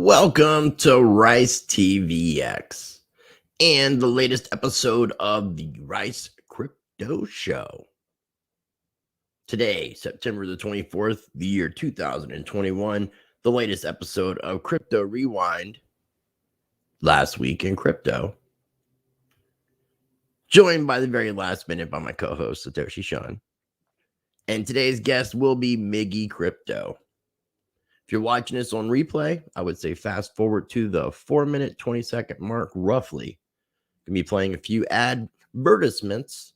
Welcome to Rice TVX and the latest episode of the Rice Crypto Show. Today, September the 24th, the year 2021, the latest episode of Crypto Rewind, Last Week in Crypto. Joined by the very last minute by my co-host, Satoshi Sean. And today's guest will be Miggy Crypto. If you're watching this on replay, I would say fast forward to the 4-minute, 20-second mark, roughly. Going to be playing a few advertisements.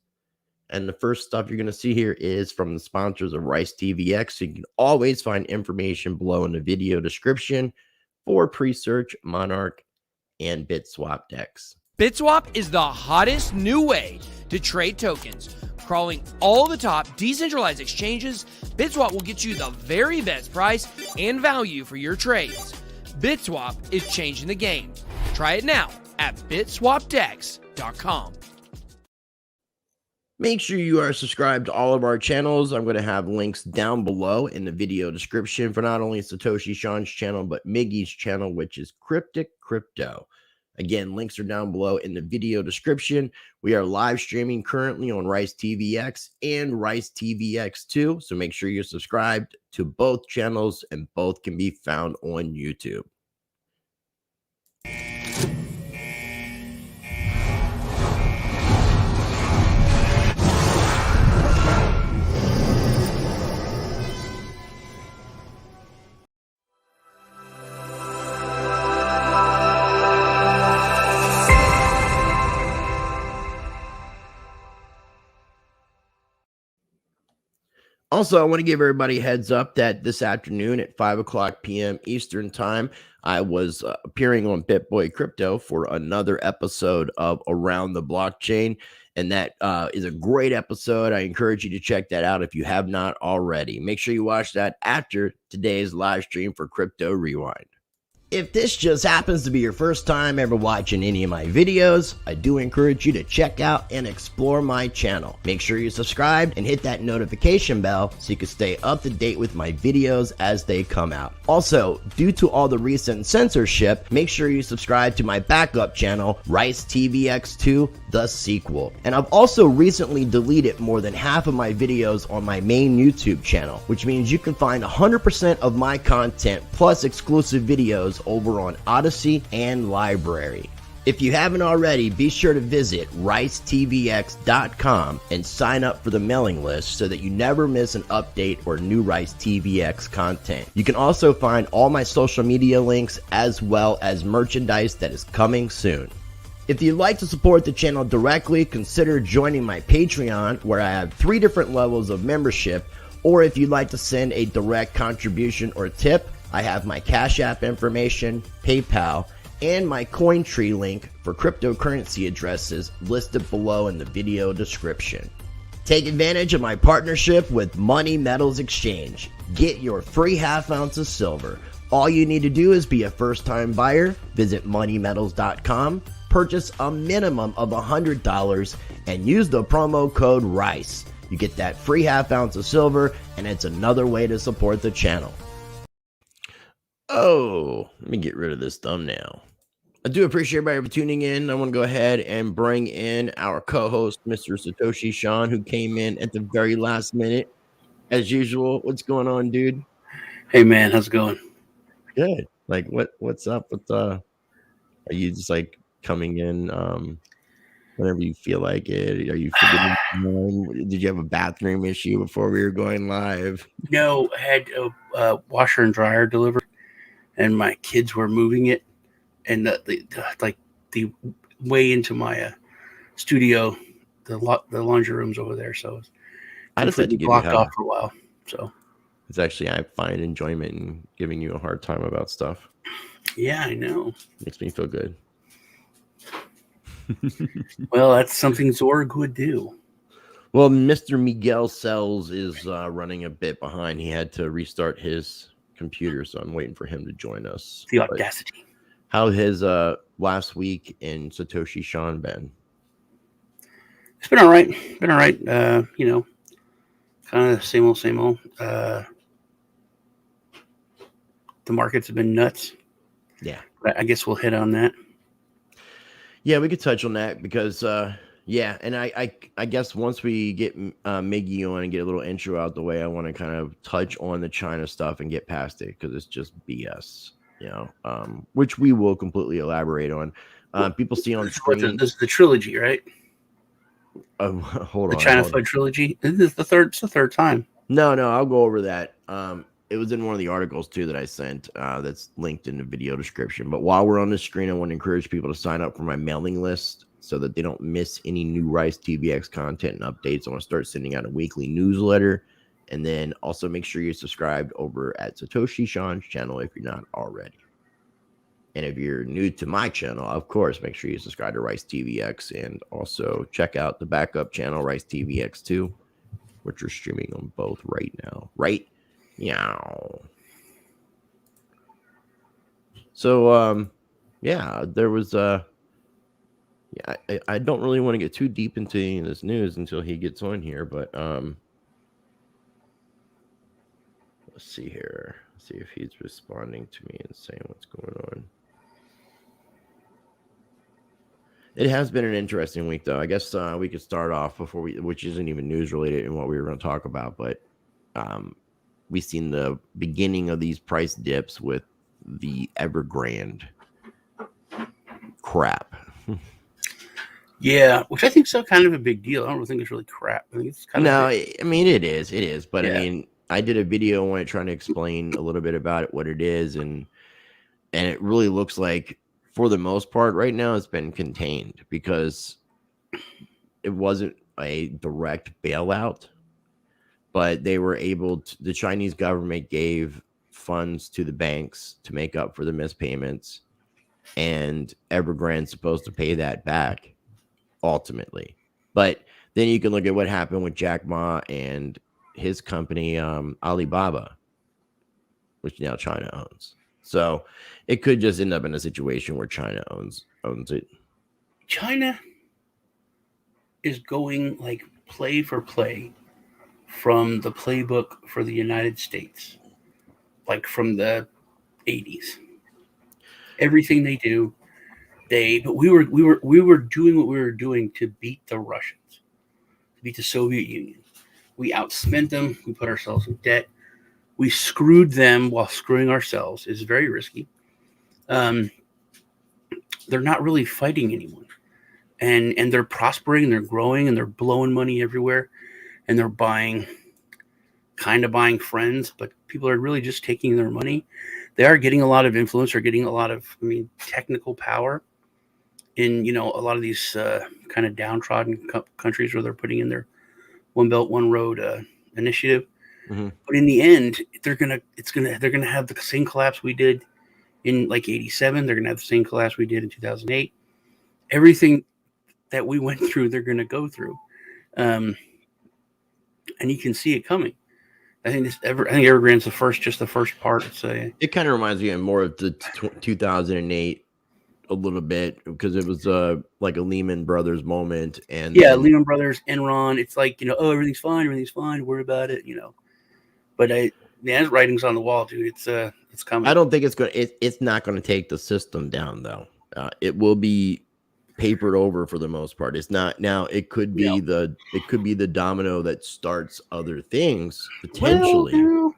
And the first stuff you're going to see here is from the sponsors of Rice TVX. So you can always find information below in the video description for Presearch, Monarch, and BitSwap DEX. BitSwap is the hottest new way to trade tokens. Crawling all the top decentralized exchanges, BitSwap will get you the very best price and value for your trades. BitSwap is changing the game. Try it now at bitswapdex.com. Make sure you are subscribed to all of our channels. I'm going to have links down below in the video description for not only Satoshi Sean's channel, but Miggy's channel, which is Cryptic Crypto. Again, links are down below in the video description. We are live streaming currently on Rice TVX and Rice TVX2. So make sure you're subscribed to both channels, and both can be found on YouTube. Also, I want to give everybody a heads up that this afternoon at 5 o'clock p.m. Eastern Time, I was appearing on BitBoy Crypto for another episode of Around the Blockchain, and that is a great episode. I encourage you to check that out if you have not already. Make sure you watch that after today's live stream for Crypto Rewind. If this just happens to be your first time ever watching any of my videos, I do encourage you to check out and explore my channel. Make sure you're subscribed and hit that notification bell so you can stay up to date with my videos as they come out. Also, due to all the recent censorship, make sure you subscribe to my backup channel, Rice TVX2, The Sequel. And I've also recently deleted more than half of my videos on my main YouTube channel, which means you can find 100% of my content plus exclusive videos over on Odyssey and Library. If you haven't already, be sure to visit ricetvx.com and sign up for the mailing list so that you never miss an update or new Rice TVX content. You can also find all my social media links as well as merchandise that is coming soon. If you'd like to support the channel directly, consider joining my Patreon, where I have 3 different levels of membership, or if you'd like to send a direct contribution or tip, I have my Cash App information, PayPal, and my CoinTree link for cryptocurrency addresses listed below in the video description. Take advantage of my partnership with Money Metals Exchange. Get your free half ounce of silver. All you need to do is be a first-time buyer, visit moneymetals.com, purchase a minimum of $100, and use the promo code RICE. You get that free half ounce of silver, and it's another way to support the channel. Oh, let me get rid of this thumbnail. I do appreciate everybody for tuning in. I want to go ahead and bring in our co-host, Mr. Satoshi Sean, who came in at the very last minute. As usual, what's going on, dude? Hey, man, how's it going? Good. Like, what's up with are you just like coming in whenever you feel like it? Are you forgetting? Did you have a bathroom issue before we were going live? No, I had a washer and dryer delivered, and my kids were moving it, and the way into my studio, the laundry room's over there, so I just had to blocked off for a while. So it's actually, I find enjoyment in giving you a hard time about stuff. Yeah, I know. Makes me feel good. Well, that's something Zorg would do. Well, Mr. Miguel Sells is running a bit behind. He had to restart his computer, so I'm waiting for him to join us. The audacity. How has last week in Satoshi Sean been? It's been all right. You know, kind of same old. The markets have been nuts. Yeah. But I guess we'll hit on that. Yeah, we could touch on that because, yeah, and I guess once we get Miggy on and get a little intro out the way, I want to kind of touch on the China stuff and get past it because it's just BS, which we will completely elaborate on. People see on screen. This is the trilogy, right? Hold the on. China Flood trilogy. This is the third time. No, I'll go over that. It was in one of the articles too that I sent. That's linked in the video description. But while we're on the screen, I want to encourage people to sign up for my mailing list so that they don't miss any new Rice TVX content and updates. I want to start sending out a weekly newsletter, and then also make sure you're subscribed over at Satoshi Sean's channel if you're not already. And if you're new to my channel, of course, make sure you subscribe to Rice TVX and also check out the backup channel, Rice TVX 2, which are streaming on both right now. Right? Yeah. So, yeah, there was yeah, I don't really want to get too deep into any of this news until he gets on here, but let's see here. See if he's responding to me and saying what's going on. It has been an interesting week, though. I guess we could start off before which isn't even news related in what we were going to talk about, but we've seen the beginning of these price dips with the Evergrande crap. Yeah, which I think is kind of a big deal. I don't think it's really crap. I think it's kind of I mean it is, but yeah. I mean, I did a video on it trying to explain a little bit about it, what it is, and it really looks like, for the most part, right now it's been contained because it wasn't a direct bailout, but they were able to, the Chinese government gave funds to the banks to make up for the missed payments, and Evergrande's supposed to pay that back ultimately. But then you can look at what happened with Jack Ma and his company, Alibaba, which now China owns. So it could just end up in a situation where China owns it. China is going like play for play from the playbook for the United States, like from the 80s. Everything they do, but we were doing what we were doing to beat the Russians, to beat the Soviet Union. We outspent them. We put ourselves in debt. We screwed them while screwing ourselves. It's very risky. They're not really fighting anyone, and they're prospering, and they're growing, and they're blowing money everywhere, and they're buying friends, but people are really just taking their money. They are getting a lot of influence, or getting a lot of, technical power in, a lot of these kind of downtrodden countries where they're putting in their One Belt, One Road initiative. Mm-hmm. But in the end, they're gonna have the same collapse we did in like 87. They're gonna have the same collapse we did in 2008. Everything that we went through, they're gonna go through, and you can see it coming. I think Evergrande's the first part. It kind of reminds me more of the 2008 a little bit, because it was like a Lehman Brothers moment, and Lehman Brothers, Enron. It's like, everything's fine, worry about it, But the writing's on the wall, dude. It's coming. I don't think it's not going to take the system down, though. It will be papered over for the most part. It's not now. It could be the domino that starts other things potentially. Well,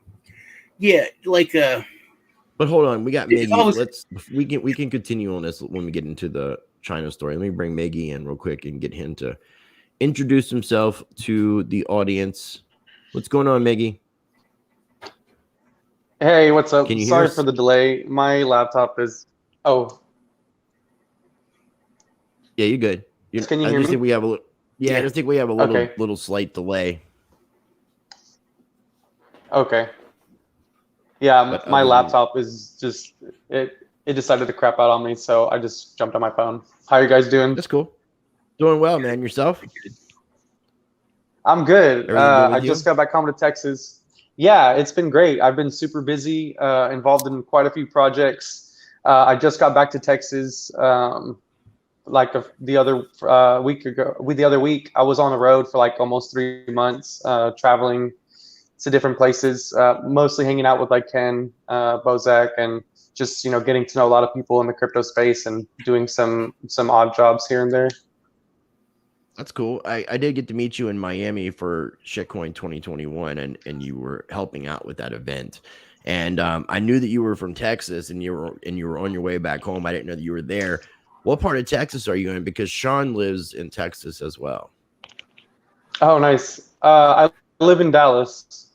yeah, like But hold on, we got Miggy. We can continue on this when we get into the China story. Let me bring Miggy in real quick and get him to introduce himself to the audience. What's going on, Miggy? Hey, what's up? Sorry for the delay. My laptop is. Oh. Yeah, you're good. Can you hear me? Think we have a little. Yeah, I just think we have a little slight delay. Okay. Yeah, my laptop is just it decided to crap out on me, so I just jumped on my phone. How are you guys doing? That's cool. Doing well, man. Yourself? I'm good. I just got back home to Texas. Yeah, it's been great. I've been super busy, involved in quite a few projects. I just got back to Texas the other week. I was on the road for like almost 3 months, traveling to different places, mostly hanging out with like Ken, Bozak, and just getting to know a lot of people in the crypto space and doing some odd jobs here and there. That's cool. I did get to meet you in Miami for Shitcoin 2021, and you were helping out with that event. And I knew that you were from Texas, and you were on your way back home. I didn't know that you were there. What part of Texas are you in? Because Sean lives in Texas as well. Oh, nice. I live in Dallas,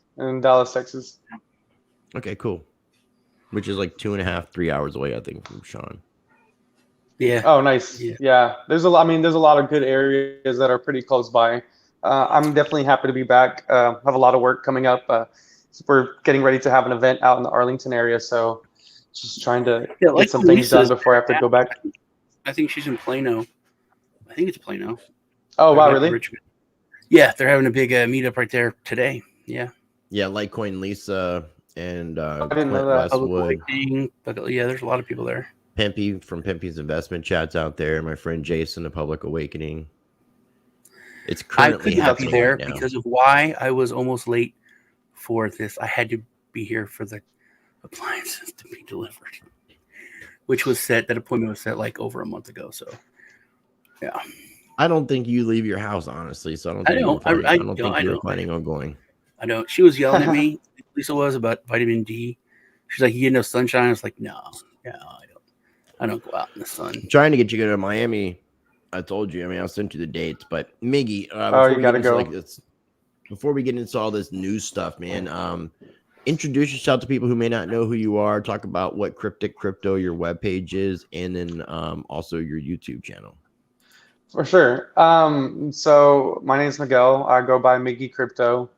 Texas. Okay, cool. Which is like 2.5, 3 hours away, I think, from Sean. Yeah. Oh, nice. Yeah. There's a lot. I mean, there's a lot of good areas that are pretty close by. I'm definitely happy to be back. Have a lot of work coming up. We're getting ready to have an event out in the Arlington area, so just trying to get some things done before I have to go back. I think she's in Plano. I think it's Plano. Oh, wow, really? Richmond. Yeah, they're having a big meetup right there today. Yeah. Yeah, Litecoin Lisa and I didn't know that. Westwood. But yeah, there's a lot of people there. Pimpy from Pimpy's Investment Chat's out there. My friend Jason of Public Awakening. It's currently I couldn't be there right now because of why I was almost late for this. I had to be here for the appliances to be delivered, which was set. That appointment was set like over a month ago. So, yeah. I don't think you leave your house, honestly. So I don't think you were planning on going. I know. She was yelling at me. Lisa was about vitamin D. She's like, "You get no sunshine." I was like, "No, I don't go out in the sun." I'm trying to get you to go to Miami. I told you. I mean, I'll send you the dates. But Miggy, you gotta go. Before we get into all this news stuff, man, introduce yourself to people who may not know who you are. Talk about what Cryptic Crypto, your webpage is, and then also your YouTube channel. For sure. So my name is Miguel. I go by Miggy Crypto.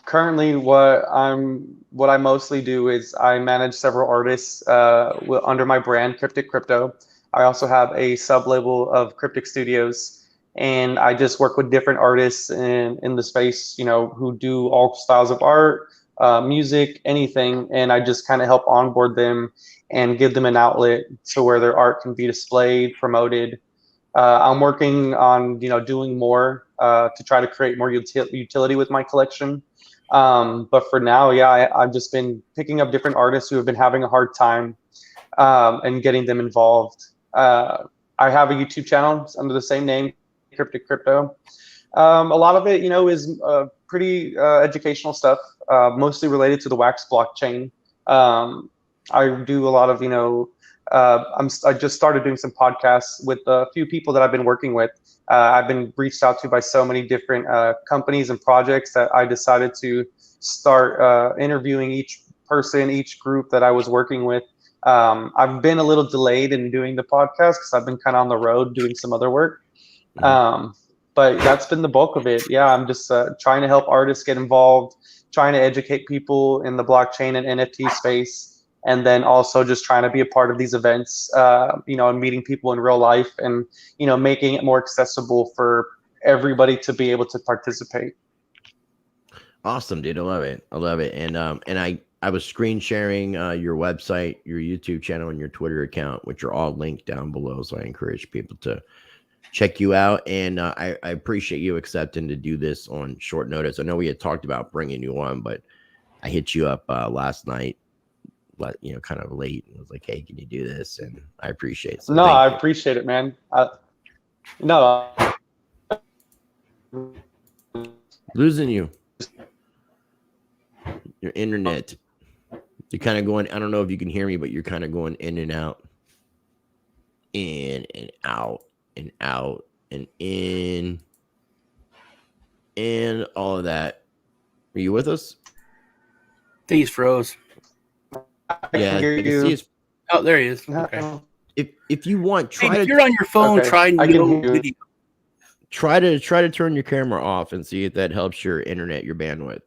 Currently, what I mostly do is I manage several artists under my brand Cryptic Crypto. I also have a sub-label of Cryptic Studios, and I just work with different artists in the space, who do all styles of art, music, anything, and I just kind of help onboard them and give them an outlet to where their art can be displayed, promoted. I'm working on doing more to try to create more utility with my collection. But for now, yeah, I've just been picking up different artists who have been having a hard time and getting them involved. I have a YouTube channel under the same name, Cryptic Crypto. A lot of it, is pretty educational stuff, mostly related to the Wax blockchain. I do a lot of, I just started doing some podcasts with a few people that I've been working with. I've been reached out to by so many different companies and projects that I decided to start interviewing each person, each group that I was working with. I've been a little delayed in doing the podcast because I've been kind of on the road doing some other work. But that's been the bulk of it. Yeah, I'm just trying to help artists get involved, trying to educate people in the blockchain and NFT space. And then also just trying to be a part of these events, and meeting people in real life and, making it more accessible for everybody to be able to participate. Awesome, dude. I love it. And I was screen sharing your website, your YouTube channel, and your Twitter account, which are all linked down below. So I encourage people to check you out. And I appreciate you accepting to do this on short notice. I know we had talked about bringing you on, but I hit you up last night, kind of late, and was like, "Hey, can you do this?" And I appreciate it. So no, I appreciate it, man. No, losing you. Your internet. You're kind of going. I don't know if you can hear me, but you're kind of going in and out, in and out, and out, and in, and all of that. Are you with us? I think he's froze. Yeah, I can see his... Oh, there he is. Okay. If you want, if you're on your phone, try no video. Try to turn your camera off and see if that helps your internet, your bandwidth.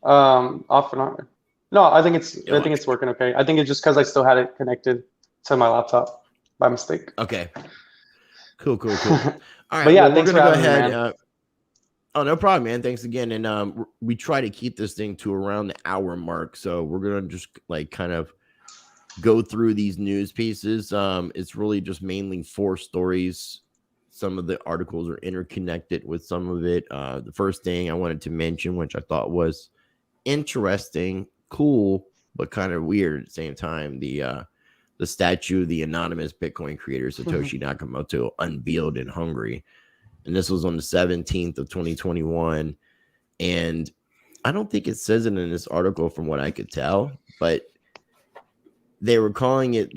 Off and on. No, I think it's working okay. I think it's just because I still had it connected to my laptop by mistake. Okay. Cool. All right. But yeah, thanks for having me, man. Oh, no problem, man. Thanks again. And we try to keep this thing to around the hour mark. So we're going to just kind of go through these news pieces. It's really just mainly 4 stories, some of the articles are interconnected with some of it. The first thing I wanted to mention, which I thought was interesting, cool, but kind of weird at the same time, the statue of the anonymous Bitcoin creator Satoshi Nakamoto unveiled in Hungary. And this was on the 17th of 2021. And I don't think it says it in this article from what I could tell, but they were calling it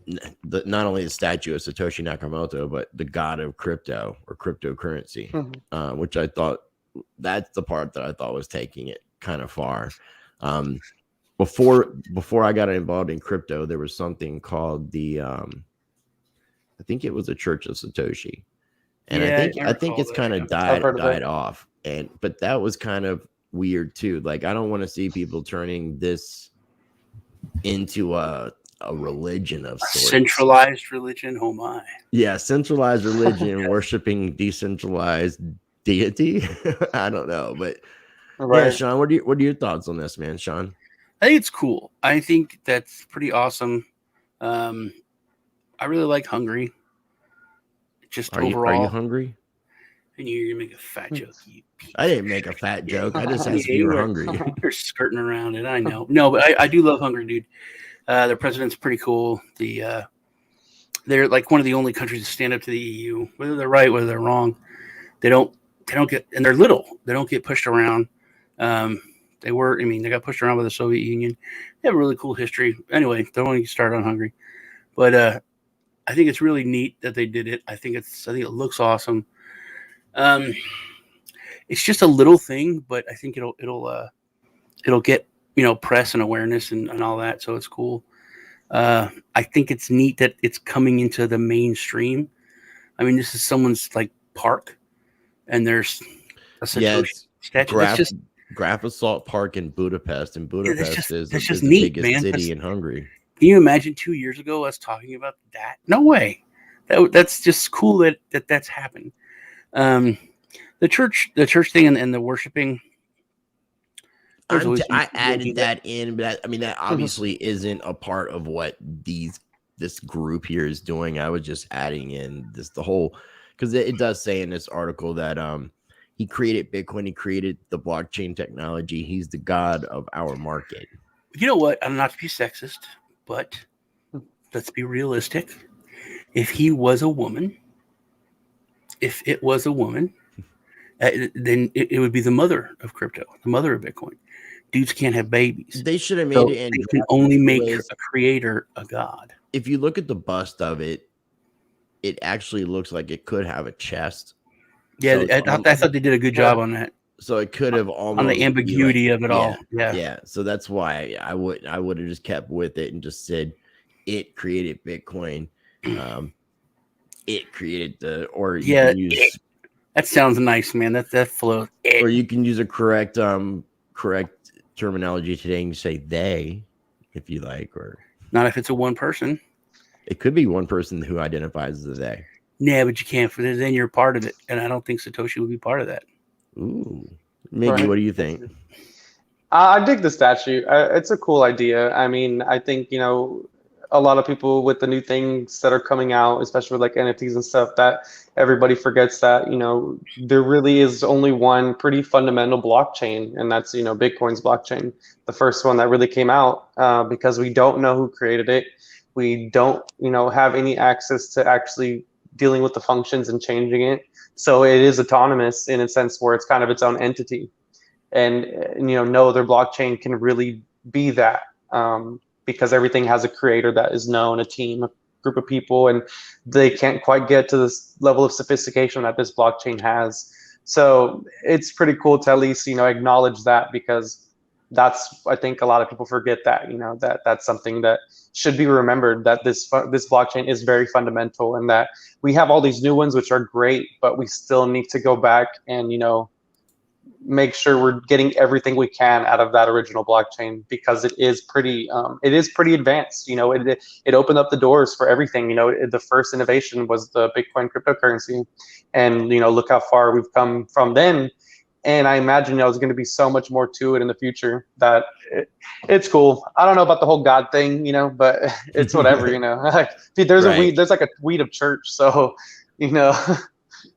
not only the statue of Satoshi Nakamoto, but the god of crypto or cryptocurrency, which I thought that's the part that I thought was taking it kind of far. Before I got involved in crypto, there was something called the I think it was the Church of Satoshi, and I think it's kind of died off, but that was kind of weird too. Like, I don't want to see people turning this into a religion of sorts. Centralized religion. Oh my. Yeah, centralized religion worshiping decentralized deity. I don't know, but yeah, Sean, what are your thoughts on this, man? Sean, I think it's cool. I think that's pretty awesome. I really like Hungary. Just overall. Are you hungry? And you're gonna make a fat joke. I didn't make a fat joke. I just asked if you were hungry. You're skirting around it. I know. No, but I do love Hungary, dude. Their president's pretty cool. They're like one of the only countries to stand up to the EU, whether they're right, whether they're wrong. They don't get, and they're little. They don't get pushed around. They got pushed around by the Soviet Union. They have a really cool history. Anyway, don't want to start on Hungary, but I think it's really neat that they did it. I think it looks awesome. It's just a little thing, but I think it'll get press and awareness and all that. So it's cool. I think it's neat that it's coming into the mainstream. I mean, this is someone's like park, and there's a Satoshi statue. Graf Assault Park in Budapest, and Budapest is just the neat, biggest man. city in Hungary. Can you imagine 2 years ago us talking about that? No way. That's just cool that's happened. The church thing and the worshiping. I added that in, but that obviously isn't a part of what this group here is doing. I was just adding in the whole, because it does say in this article that he created Bitcoin, he created the blockchain technology. He's the god of our market. You know what? I'm not to be sexist, but let's be realistic. If it was a woman, then it would be the mother of crypto, the mother of Bitcoin. Dudes can't have babies. They should have made it. They can only make a creator a god. If you look at the bust of it, it actually looks like it could have a chest. Yeah, so I thought they did a good job on that. So it could have almost on the ambiguity of it all. Yeah. So that's why I would have just kept with it and just said it created Bitcoin. It created that sounds nice, man. That flows. Or you can use a correct terminology today and say they, if you like, or not if it's a one person. It could be one person who identifies as a they. Yeah, but you can't. Then you're part of it, and I don't think Satoshi would be part of that. Ooh, Miggy, what do you think? I dig the statue. It's a cool idea. I mean, I think a lot of people with the new things that are coming out, especially with like NFTs and stuff, that everybody forgets that, there really is only one pretty fundamental blockchain, and that's, Bitcoin's blockchain, the first one that really came out, because we don't know who created it. We don't, have any access to actually dealing with the functions and changing it. So it is autonomous in a sense where it's kind of its own entity. And, no other blockchain can really be that. Because everything has a creator that is known, a team, a group of people, and they can't quite get to this level of sophistication that this blockchain has. So it's pretty cool to at least, acknowledge that, because I think a lot of people forget that, that's something that should be remembered, that this blockchain is very fundamental, and that we have all these new ones, which are great, but we still need to go back and, make sure we're getting everything we can out of that original blockchain, because it is pretty advanced. It opened up the doors for everything. The first innovation was the Bitcoin cryptocurrency, and look how far we've come from then. And I imagine there's going to be so much more to it in the future that it's cool. I don't know about the whole God thing, but it's whatever, Like, dude, there's a weed, there's like a weed of church, so No,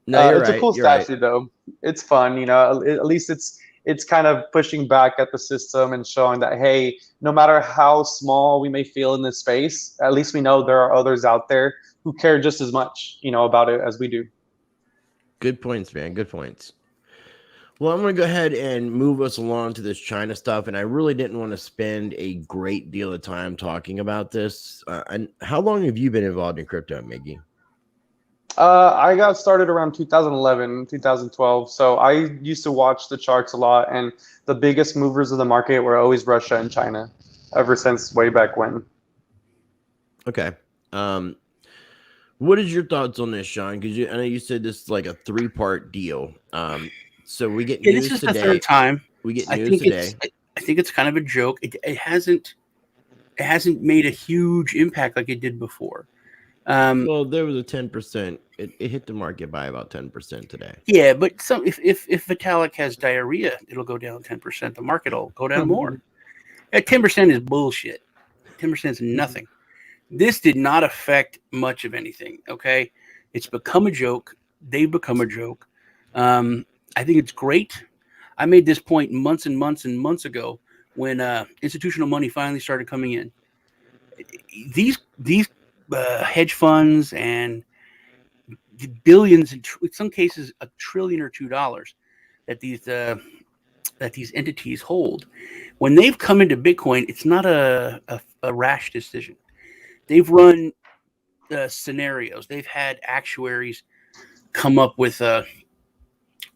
you're it's right. a cool statue though. It's fun, At least it's kind of pushing back at the system and showing that, hey, no matter how small we may feel in this space, at least we know there are others out there who care just as much, about it as we do. Good points, man. Good points. Well, I'm going to go ahead and move us along to this China stuff. And I really didn't want to spend a great deal of time talking about this. And how long have you been involved in crypto, Miggy? I got started around 2011, 2012. So I used to watch the charts a lot. And the biggest movers of the market were always Russia and China ever since way back when. Okay. What is your thoughts on this, Sean? Because I know you said this is like a 3-part deal. So we get news this is today. The third time. We get news today. I think it's kind of a joke. It hasn't made a huge impact like it did before. Well, there was a 10%. It hit the market by about 10% today. Yeah, but if Vitalik has diarrhea, it'll go down 10%. The market will go down more. 10% is bullshit. 10% is nothing. This did not affect much of anything. Okay, it's become a joke. They've become a joke. I think it's great. I made this point months and months and months ago when institutional money finally started coming in. These hedge funds and the billions, in some cases $1 trillion or $2 that these entities hold, when they've come into Bitcoin, it's not a rash decision. They've run scenarios. They've had actuaries come up with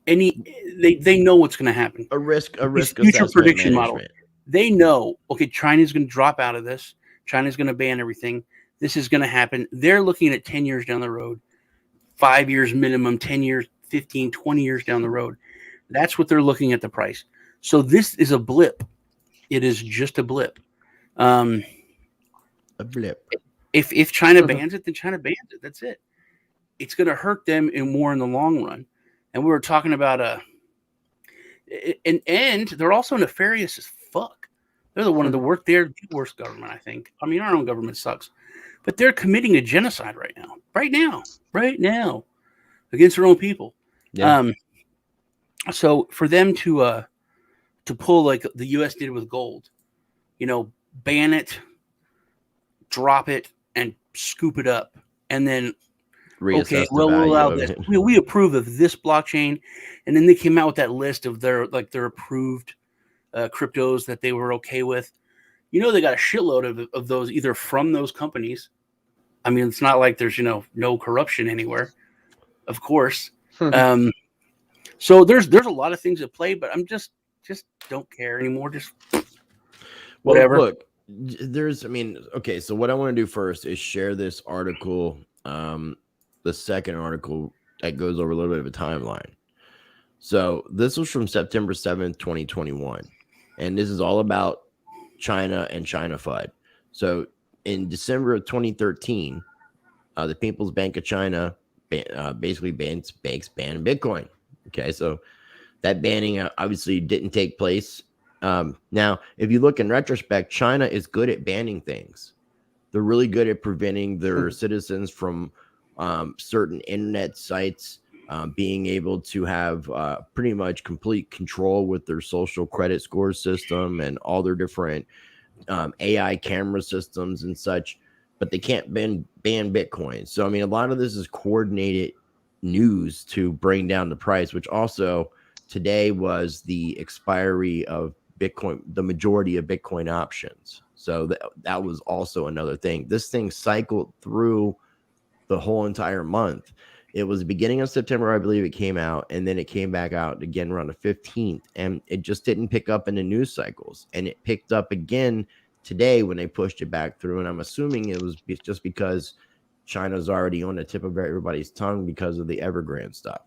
they know what's going to happen. A risk future prediction management model. They know, okay, China's going to drop out of this. China's going to ban everything. This is going to happen. They're looking at 10 years down the road, 5 years minimum, 10 years, 15, 20 years down the road. That's what they're looking at the price. So this is a blip. It is just a blip. A blip. If China bans it, then China bans it. That's it. It's going to hurt them more in the long run. And we were talking about and they're also nefarious as fuck. They're the one of the worst. They're the worst government, I think. I mean, our own government sucks, but they're committing a genocide right now, against their own people. Yeah. So for them to pull like the U.S. did with gold, ban it, drop it, and scoop it up, and then reassess we'll allow this. We approve of this blockchain, and then they came out with that list of their approved cryptos that they were okay with. They got a shitload of those either from those companies. I mean, it's not like there's no corruption anywhere, of course. So there's a lot of things at play, but I'm just don't care anymore. Just whatever. Well, look, okay. So what I want to do first is share this article. The second article that goes over a little bit of a timeline. So this was from September 7th, 2021. And this is all about China and China FUD. So in December of 2013, the People's Bank of China basically banning Bitcoin. Okay, so that banning obviously didn't take place. Now, if you look in retrospect, China is good at banning things. They're really good at preventing their citizens from certain internet sites being able to have pretty much complete control with their social credit score system and all their different AI camera systems and such, but they can't ban Bitcoin. So, I mean, a lot of this is coordinated news to bring down the price, which also today was the expiry of Bitcoin, the majority of Bitcoin options. So that was also another thing. This thing cycled through the whole entire month. It was the beginning of September, I believe it came out, and then it came back out again around the 15th, and it just didn't pick up in the news cycles. And it picked up again today when they pushed it back through. And I'm assuming it was just because China's already on the tip of everybody's tongue because of the Evergrande stuff.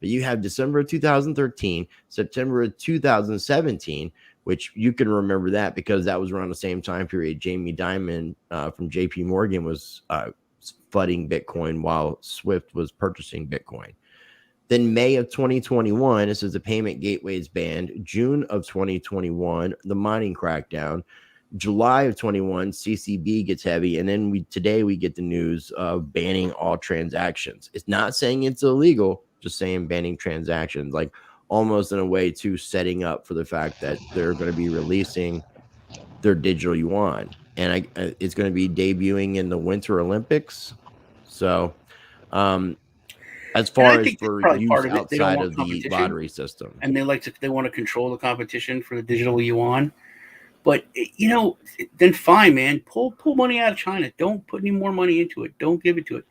But you have December of 2013, September of 2017, which you can remember that because that was around the same time period Jamie Dimon from JP Morgan was flooding Bitcoin while Swift was purchasing Bitcoin. Then May of 2021, this is the payment gateways banned. June of 2021, the mining crackdown. July of 21, CCB gets heavy, and then today we get the news of banning all transactions. It's not saying it's illegal, just saying banning transactions, like almost in a way to setting up for the fact that they're going to be releasing their digital yuan, and it's going to be debuting in the Winter Olympics. So, as far as for use outside of the lottery system, and they want to control the competition for the digital yuan. But then fine, man. Pull money out of China. Don't put any more money into it. Don't give it to it.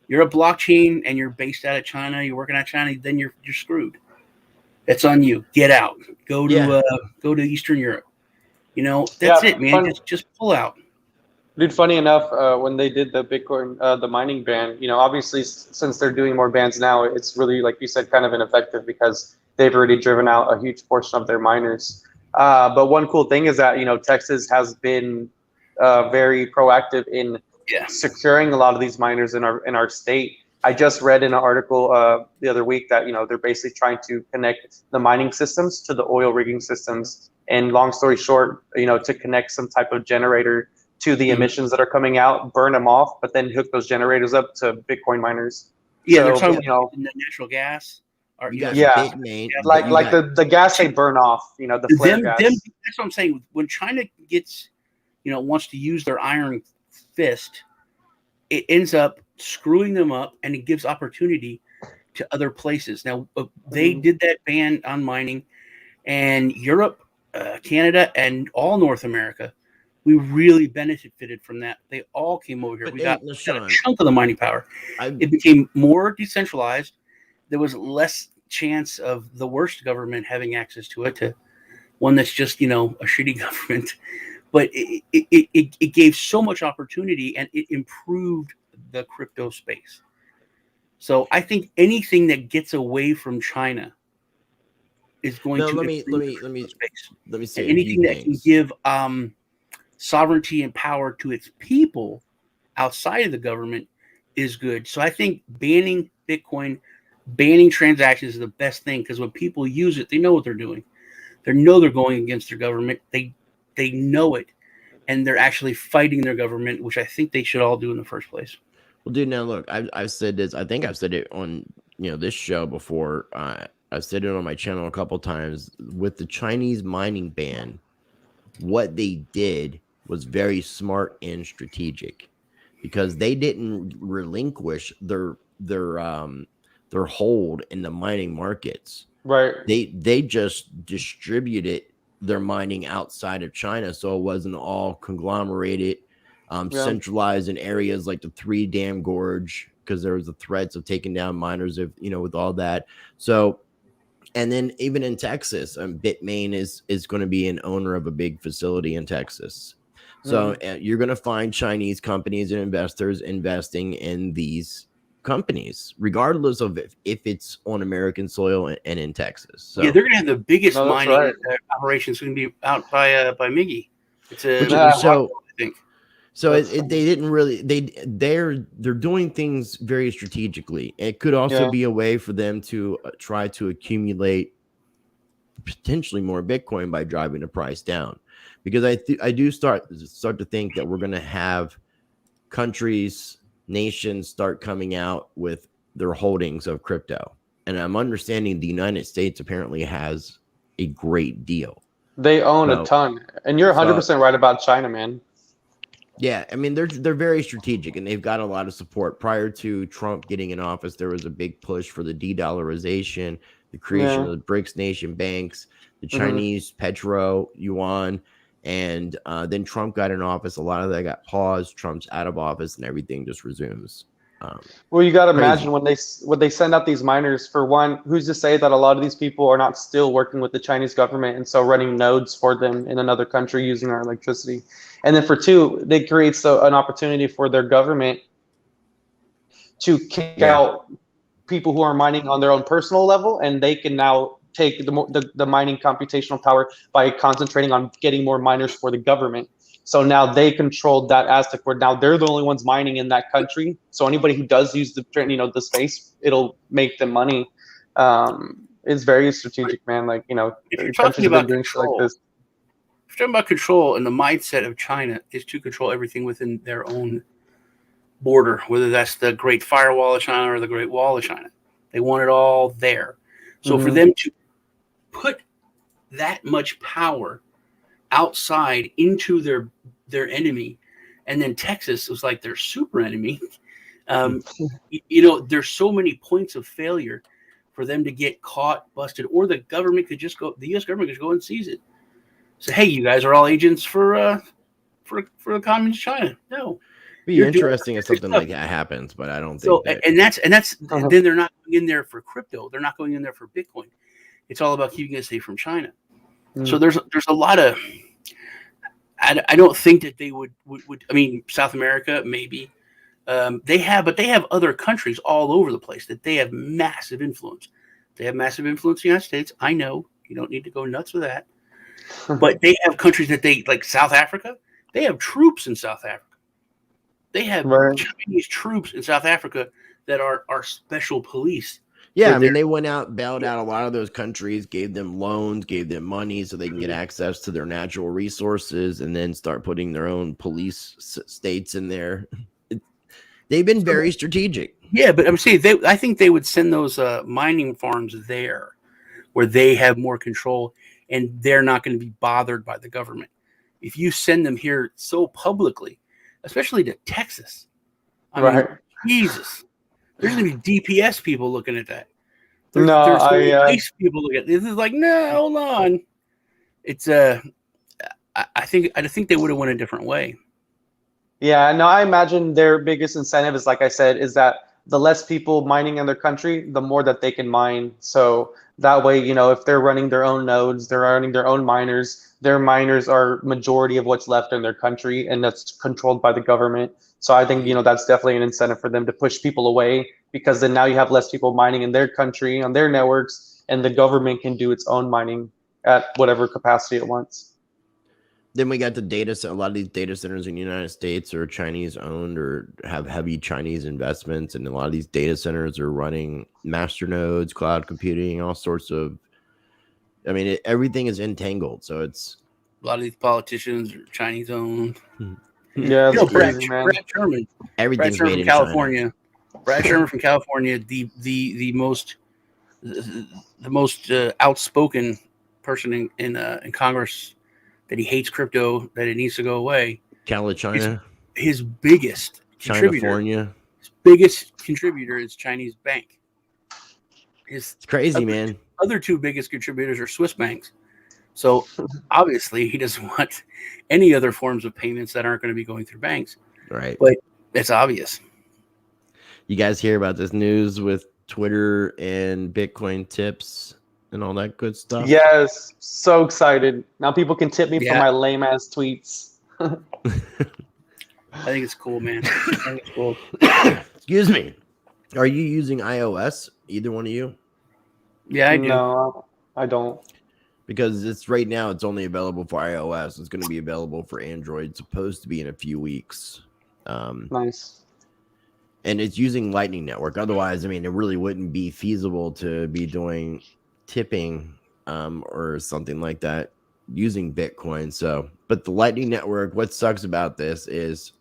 You're a blockchain and you're based out of China. You're working out of China. Then you're screwed. That's on you. Get out. Go to Eastern Europe. That's it, man. Just pull out. Dude, funny enough, when they did the Bitcoin, the mining ban, obviously since they're doing more bans now, it's really, like you said, kind of ineffective because they've already driven out a huge portion of their miners. But one cool thing is that, Texas has been very proactive in securing a lot of these miners in our state. I just read in an article the other week that, they're basically trying to connect the mining systems to the oil rigging systems. And long story short, to connect some type of generator to the emissions that are coming out, burn them off, but then hook those generators up to Bitcoin miners. Yeah, they're talking about the natural gas. Like the gas they burn off, the flare gas. That's what I'm saying. When China gets, wants to use their iron fist, it ends up screwing them up, and it gives opportunity to other places. Now, they did that ban on mining, and Europe, Canada, and all North America, we really benefited from that. They all came over here. But we got a chunk of the mining power. It became more decentralized. There was less chance of the worst government having access to it, to one that's just, a shitty government. But it gave so much opportunity, and it improved the crypto space. So I think anything that gets away from China is going to let me say anything that can give sovereignty and power to its people outside of the government is good. So I think banning Bitcoin, banning transactions is the best thing, because when people use it, they know what they're doing. They know they're going against their government. They know it, and they're actually fighting their government, which I think they should all do in the first place. Well, dude, now look, I've said this. I think I've said it on this show before. I've said it on my channel a couple times. With the Chinese mining ban, what they did was very smart and strategic, because they didn't relinquish their hold in the mining markets. Right. They just distributed their mining outside of China, so it wasn't all conglomerated, centralized in areas like the Three Dam Gorge, because there was the threats of taking down miners with all that. So, and then even in Texas, Bitmain is going to be an owner of a big facility in Texas. So you're going to find Chinese companies and investors investing in these companies, regardless of if it's on American soil and in Texas. So yeah, they're going to have the biggest mining operations going to be out by Miggy. It's I think. So they didn't really they're doing things very strategically. It could also be a way for them to try to accumulate potentially more Bitcoin by driving the price down, because I do start to think that we're going to have nations start coming out with their holdings of crypto, and I'm understanding the United States apparently has a great deal. They own a ton, and you're 100% right about China, man. Yeah, I mean, they're very strategic, and they've got a lot of support. Prior to Trump getting in office, there was a big push for the de-dollarization, the creation of the BRICS nation banks, the Chinese petro yuan, and then Trump got in office. A lot of that got paused. Trump's out of office, and everything just resumes. Well, you got to imagine when they send out these miners, for one, who's to say that a lot of these people are not still working with the Chinese government and so running nodes for them in another country using our electricity. And then for two, they create an opportunity for their government to kick out people who are mining on their own personal level, and they can now take the mining computational power by concentrating on getting more miners for the government. So now they control that aspect where now they're the only ones mining in that country. So anybody who does use the space, it'll make them money. It's very strategic, man. Like, if you're countries talking have been about doing shit like control, this. if you're talking about control, and the mindset of China is to control everything within their own border, whether that's the Great Firewall of China or the Great Wall of China. They want it all there. So for them to put that much power outside into their enemy, and then Texas was like their super enemy. There's so many points of failure for them to get caught, busted, or the government could just go. The U.S. government could just go and seize it. So hey, you guys are all agents for the communist China. No, be interesting if something like that happens, but I don't think so. That... And that's then they're not going in there for crypto. They're not going in there for Bitcoin. It's all about keeping it safe from China. So there's a lot of. I don't think that they would. I mean, South America maybe. They have other countries all over the place that they have massive influence. They have massive influence in the United States. I know you don't need to go nuts with that, but they have countries that they like South Africa. They have troops in South Africa. They have Chinese troops in South Africa that are special police. Yeah, I mean, they went out, bailed out a lot of those countries, gave them loans, gave them money so they can get access to their natural resources, and then start putting their own police states in there. They've been very strategic. Yeah, but I'm saying I think they would send those mining farms there where they have more control and they're not going to be bothered by the government. If you send them here so publicly, especially to Texas, I mean, Jesus, there's going to be DPS people looking at that. There's ICE people looking at this. Is like, no, hold on. It's I think they would have went a different way. Yeah, no, I imagine their biggest incentive is, like I said, is that the less people mining in their country, the more that they can mine. So that way, if they're running their own nodes, they're running their own miners, their miners are majority of what's left in their country, and that's controlled by the government. So I think, that's definitely an incentive for them to push people away, because then now you have less people mining in their country, on their networks, and the government can do its own mining at whatever capacity it wants. Then we got the data. A lot of these data centers in the United States are Chinese owned or have heavy Chinese investments. And a lot of these data centers are running master nodes, cloud computing, all sorts of, I mean, everything is entangled. So it's a lot of these politicians are Chinese owned. Yeah, crazy, man. Brad Sherman. Everything's Brad Sherman made in from California. China. Brad Sherman from California, the most outspoken person in Congress, that he hates crypto, that it needs to go away. China. His biggest contributor. His biggest contributor is Chinese bank. It's crazy, man. Other two biggest contributors are Swiss banks. So obviously he doesn't want any other forms of payments that aren't going to be going through banks. Right. But it's obvious. You guys hear about this news with Twitter and Bitcoin tips and all that good stuff? Yes, so excited. Now people can tip me for my lame ass tweets. I think it's cool, man. I think it's cool. Excuse me. Are you using iOS? Either one of you? Yeah, I do. No, I don't. Because it's right now, it's only available for iOS. It's going to be available for Android. It's supposed to be in a few weeks. Nice. And it's using Lightning Network. Otherwise, I mean, it really wouldn't be feasible to be doing tipping or something like that using Bitcoin. So, but the Lightning Network, what sucks about this is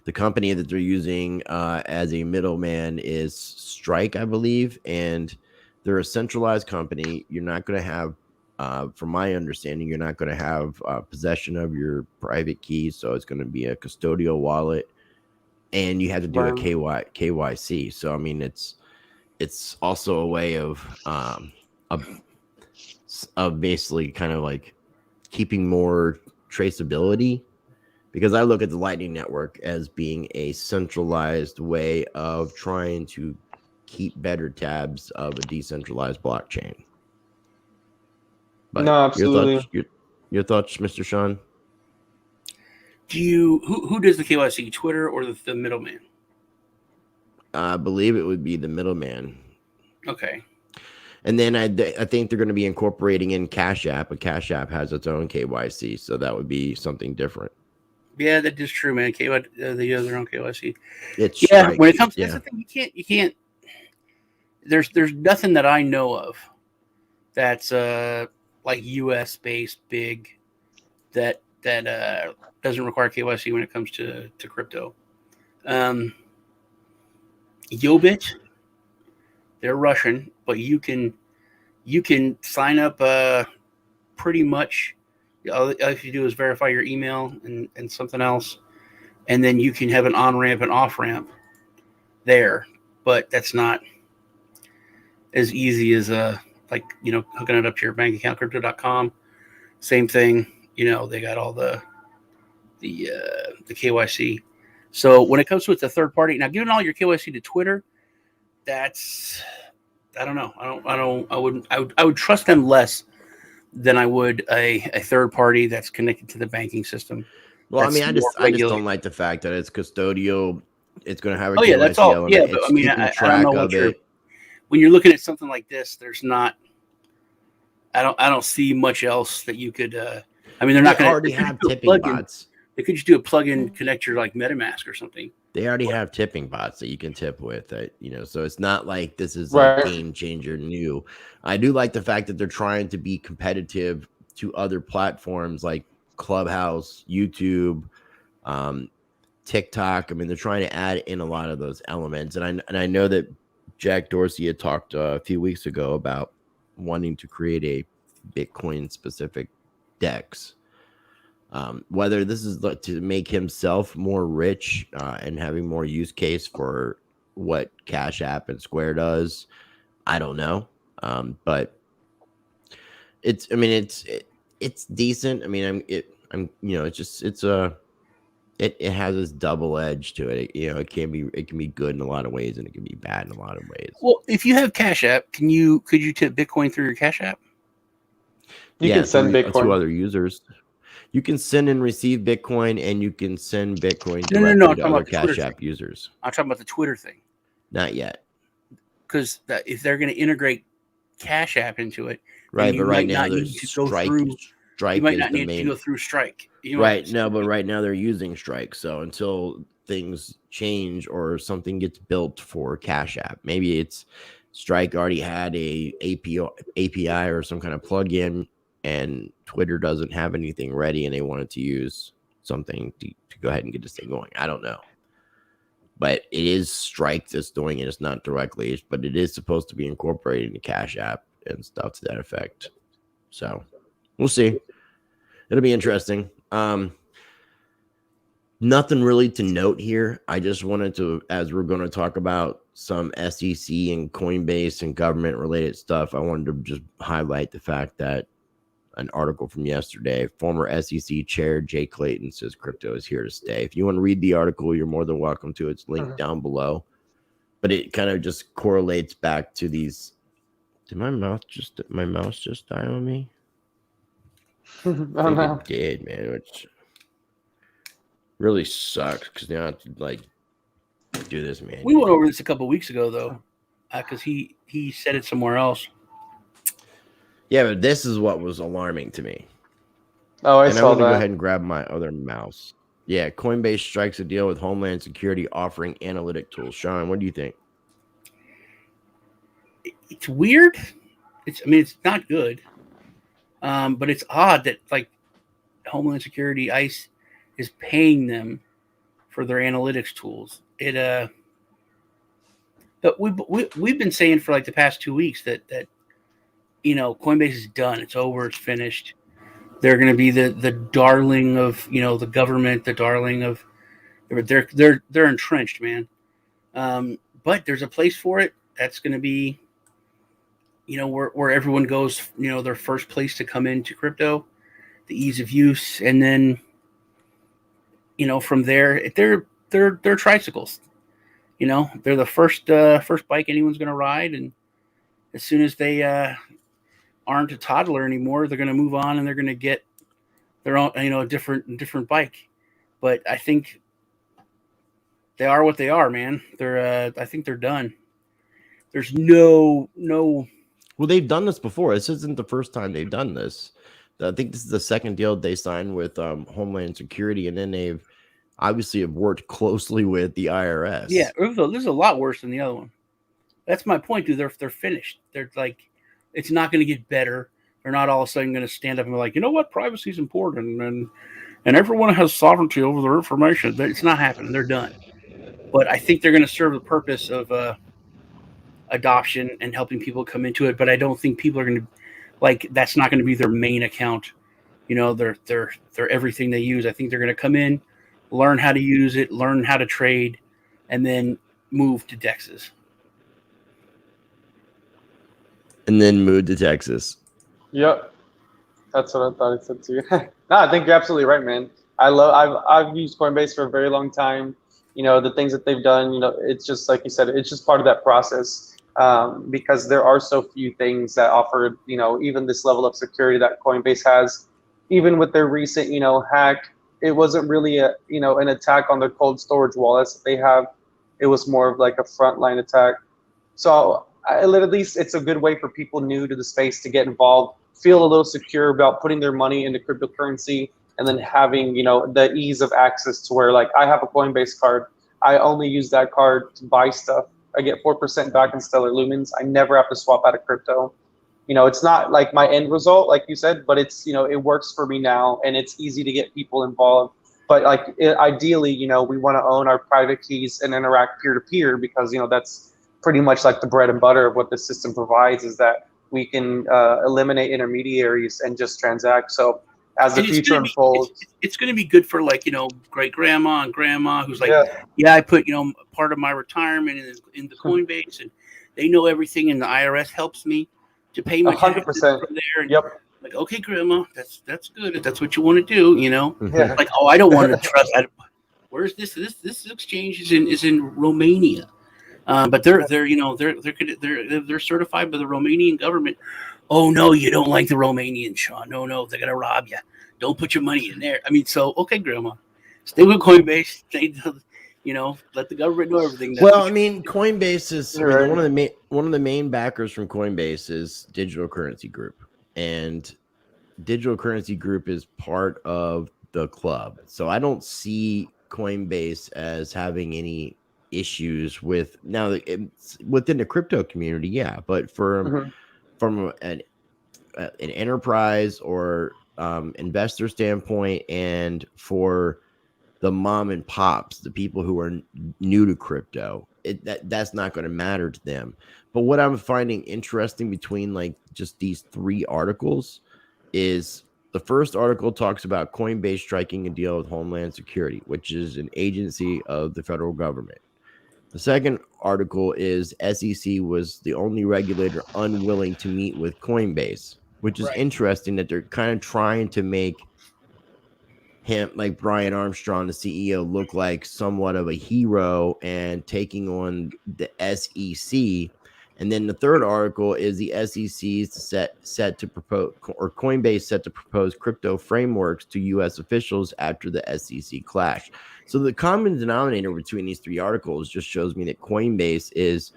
the company that they're using as a middleman is Strike, I believe, and they're a centralized company. You're not going to have, from my understanding, you're not going to have possession of your private keys. So it's going to be a custodial wallet, and you have to do a KYC. So I mean, it's also a way of basically kind of like keeping more traceability, because I look at the Lightning Network as being a centralized way of trying to keep better tabs of a decentralized blockchain. But no, absolutely. Your thoughts, Mr. Sean? Do you who does the KYC? Twitter or the middleman? I believe it would be the middleman. Okay. And then I think they're going to be incorporating in Cash App, but Cash App has its own KYC, so that would be something different. Yeah, that is true, man. They have their own KYC. It's when it comes to that's the thing, you can't. there's nothing that I know of that's like US based big that doesn't require KYC when it comes to crypto. Yobit, they're Russian, but you can sign up pretty much. All you do is verify your email and something else, and then you can have an on ramp and off ramp there. But that's not as easy as like, you know, hooking it up to your bank account. Crypto.com, same thing. You know, they got all the KYC. So when it comes to a third party, now giving all your KYC to Twitter, that's, I don't know. I would trust them less than I would a third party that's connected to the banking system. Well, I mean, I just don't like the fact that it's custodial. It's going to have a KYC that's all. element. Yeah, but I mean, I don't know what you're. When you're looking at something like this, there's not. I don't see much else that you could. I mean, they're not going to already have tipping bots. They could just do a plug-in connector like MetaMask or something. They already have tipping bots that you can tip with, you know, so it's not like this is a game changer new. I do like the fact that they're trying to be competitive to other platforms like Clubhouse, YouTube, TikTok. I mean, they're trying to add in a lot of those elements. And I know that Jack Dorsey had talked a few weeks ago about wanting to create a Bitcoin specific DEX. Whether this is to make himself more rich and having more use case for what Cash App and Square does, I don't know. But it's decent. I mean, it has this double edge to it. You know, it can be good in a lot of ways and it can be bad in a lot of ways. Well, if you have Cash App, could you tip Bitcoin through your Cash App? You can send Bitcoin to other users. You can send and receive Bitcoin, and you can send Bitcoin directly to other Cash App users. I'm talking about the Twitter thing. Not yet. Because if they're going to integrate Cash App into it, right? But right now there's Strike. Strike. You might not need to go through Strike. Right. No, but right now they're using Strike. So until things change or something gets built for Cash App, maybe it's Strike already had a API or some kind of plugin, and Twitter doesn't have anything ready and they wanted to use something to go ahead and get this thing going. I don't know. But it is Strike that's doing it. It's not directly, but it is supposed to be incorporated into Cash App and stuff to that effect. So we'll see. It'll be interesting. Nothing really to note here. I just wanted to, as we're going to talk about some SEC and Coinbase and government related stuff, I wanted to just highlight the fact that an article from yesterday, former SEC chair Jay Clayton says crypto is here to stay. If you want to read the article, you're more than welcome to. It's linked down below. But it kind of just correlates back to these. Did my mouse just die on me? I think it did, man, which really sucks because now I have to like do this, man. We went over this a couple of weeks ago though, because he said it somewhere else. Yeah, but this is what was alarming to me. Oh, I saw that. And I'm going to go ahead and grab my other mouse. Yeah, Coinbase strikes a deal with Homeland Security offering analytic tools. Sean, what do you think? It's weird. It's not good. But it's odd that like Homeland Security, ICE, is paying them for their analytics tools. But we've been saying for like the past 2 weeks that you know, Coinbase is done. It's over. It's finished. They're going to be the darling of, you know, the government, the darling of, they're entrenched, man. But there's a place for it. That's going to be, you know, where everyone goes, you know, their first place to come into crypto, the ease of use. And then, you know, from there, they're tricycles, you know, they're the first bike anyone's going to ride. And as soon as they, aren't a toddler anymore, they're going to move on and they're going to get their own, you know, a different bike. But I think they are what they are, man. I think they're done. There's no. Well, they've done this before. This isn't the first time they've done this. I think this is the second deal they signed with Homeland Security, and then they've obviously have worked closely with the IRS. Yeah, this is a lot worse than the other one. That's my point, dude. They're finished. They're like, it's not going to get better. They're not all of a sudden going to stand up and be like, you know what, privacy is important, and everyone has sovereignty over their information. It's not happening. They're done. But I think they're going to serve the purpose of adoption and helping people come into it. But I don't think people are going to like. That's not going to be their main account. You know, they're everything they use. I think they're going to come in, learn how to use it, learn how to trade, and then move to Dexes. And then move to Texas. Yep, that's what I thought it said too. No, I think you're absolutely right, man. I've used Coinbase for a very long time. You know, the things that they've done. You know, it's just like you said, it's just part of that process. Because there are so few things that offer, you know, even this level of security that Coinbase has. Even with their recent, you know, hack, it wasn't really a, you know, an attack on their cold storage wallets that they have. It was more of like a frontline attack. So at least it's a good way for people new to the space to get involved, feel a little secure about putting their money into cryptocurrency, and then having, you know, the ease of access to where, like, I have a Coinbase card. I only use that card to buy stuff. I get 4% back in Stellar Lumens. I never have to swap out of crypto. You know, it's not like my end result, like you said, but it's, you know, it works for me now, and it's easy to get people involved. But like ideally, you know, we want to own our private keys and interact peer to peer, because, you know, that's pretty much like the bread and butter of what the system provides, is that we can eliminate intermediaries and just transact. So as the future unfolds, it's going to be good for, like, you know, great grandma and grandma who's like, yeah, I put, you know, part of my retirement in the Coinbase, and they know everything, and the IRS helps me to pay my taxes from there. And like, okay, grandma, that's good if that's what you want to do, you know. Like, oh, I don't want to trust. Where's this exchange is in Romania. But they're you know they're certified by the Romanian government. Oh no, you don't like the Romanians, Sean. No, they're gonna rob you. Don't put your money in there. I mean, so okay, grandma, stay with Coinbase. Stay, you know, let the government know everything. Well, I mean, Coinbase is one of the main backers from Coinbase is Digital Currency Group, and Digital Currency Group is part of the club. So I don't see Coinbase as having any issues with, now it's within the crypto community, yeah, but from an enterprise or investor standpoint, and for the mom and pops, the people who are new to crypto, that's not going to matter to them. But what I'm finding interesting between like just these three articles is the first article talks about Coinbase striking a deal with Homeland Security, which is an agency of the federal government. The second article is SEC was the only regulator unwilling to meet with Coinbase, which is interesting that they're kind of trying to make him, like Brian Armstrong, the CEO, look like somewhat of a hero and taking on the SEC. And then the third article is the SEC set to propose, or Coinbase set to propose crypto frameworks to U.S. officials after the SEC clash. So the common denominator between these three articles just shows me that Coinbase is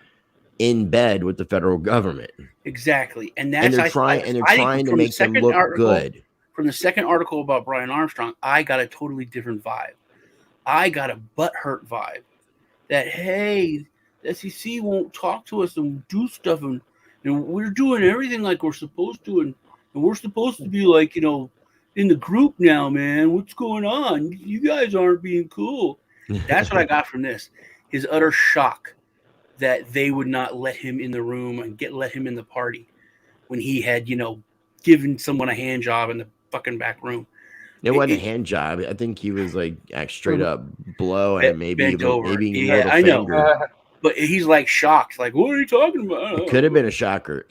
in bed with the federal government. Exactly, and they're trying to make them look good. From the second article about Brian Armstrong, I got a totally different vibe. I got a butthurt vibe that, hey, the SEC won't talk to us and do stuff, and we're doing everything like we're supposed to, and we're supposed to be like, you know, in the group now, man. What's going on? You guys aren't being cool. That's what I got from this. His utter shock that they would not let him in the room and let him in the party when he had, you know, given someone a hand job in the fucking back room. It wasn't a hand job. I think he was like straight up blow and maybe even I know. But he's like shocked. Like, what are you talking about? It could have been a shocker.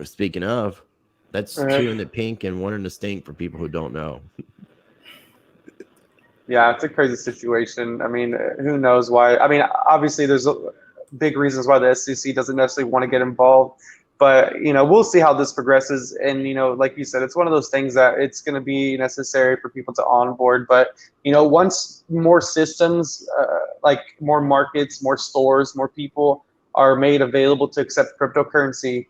Speaking of, that's two in the pink and one in the stink for people who don't know. Yeah, it's a crazy situation. I mean, who knows why? I mean, obviously there's big reasons why the SEC doesn't necessarily want to get involved. But, you know, we'll see how this progresses. And, you know, like you said, it's one of those things that it's going to be necessary for people to onboard. But, you know, once more systems, like more markets, more stores, more people are made available to accept cryptocurrency,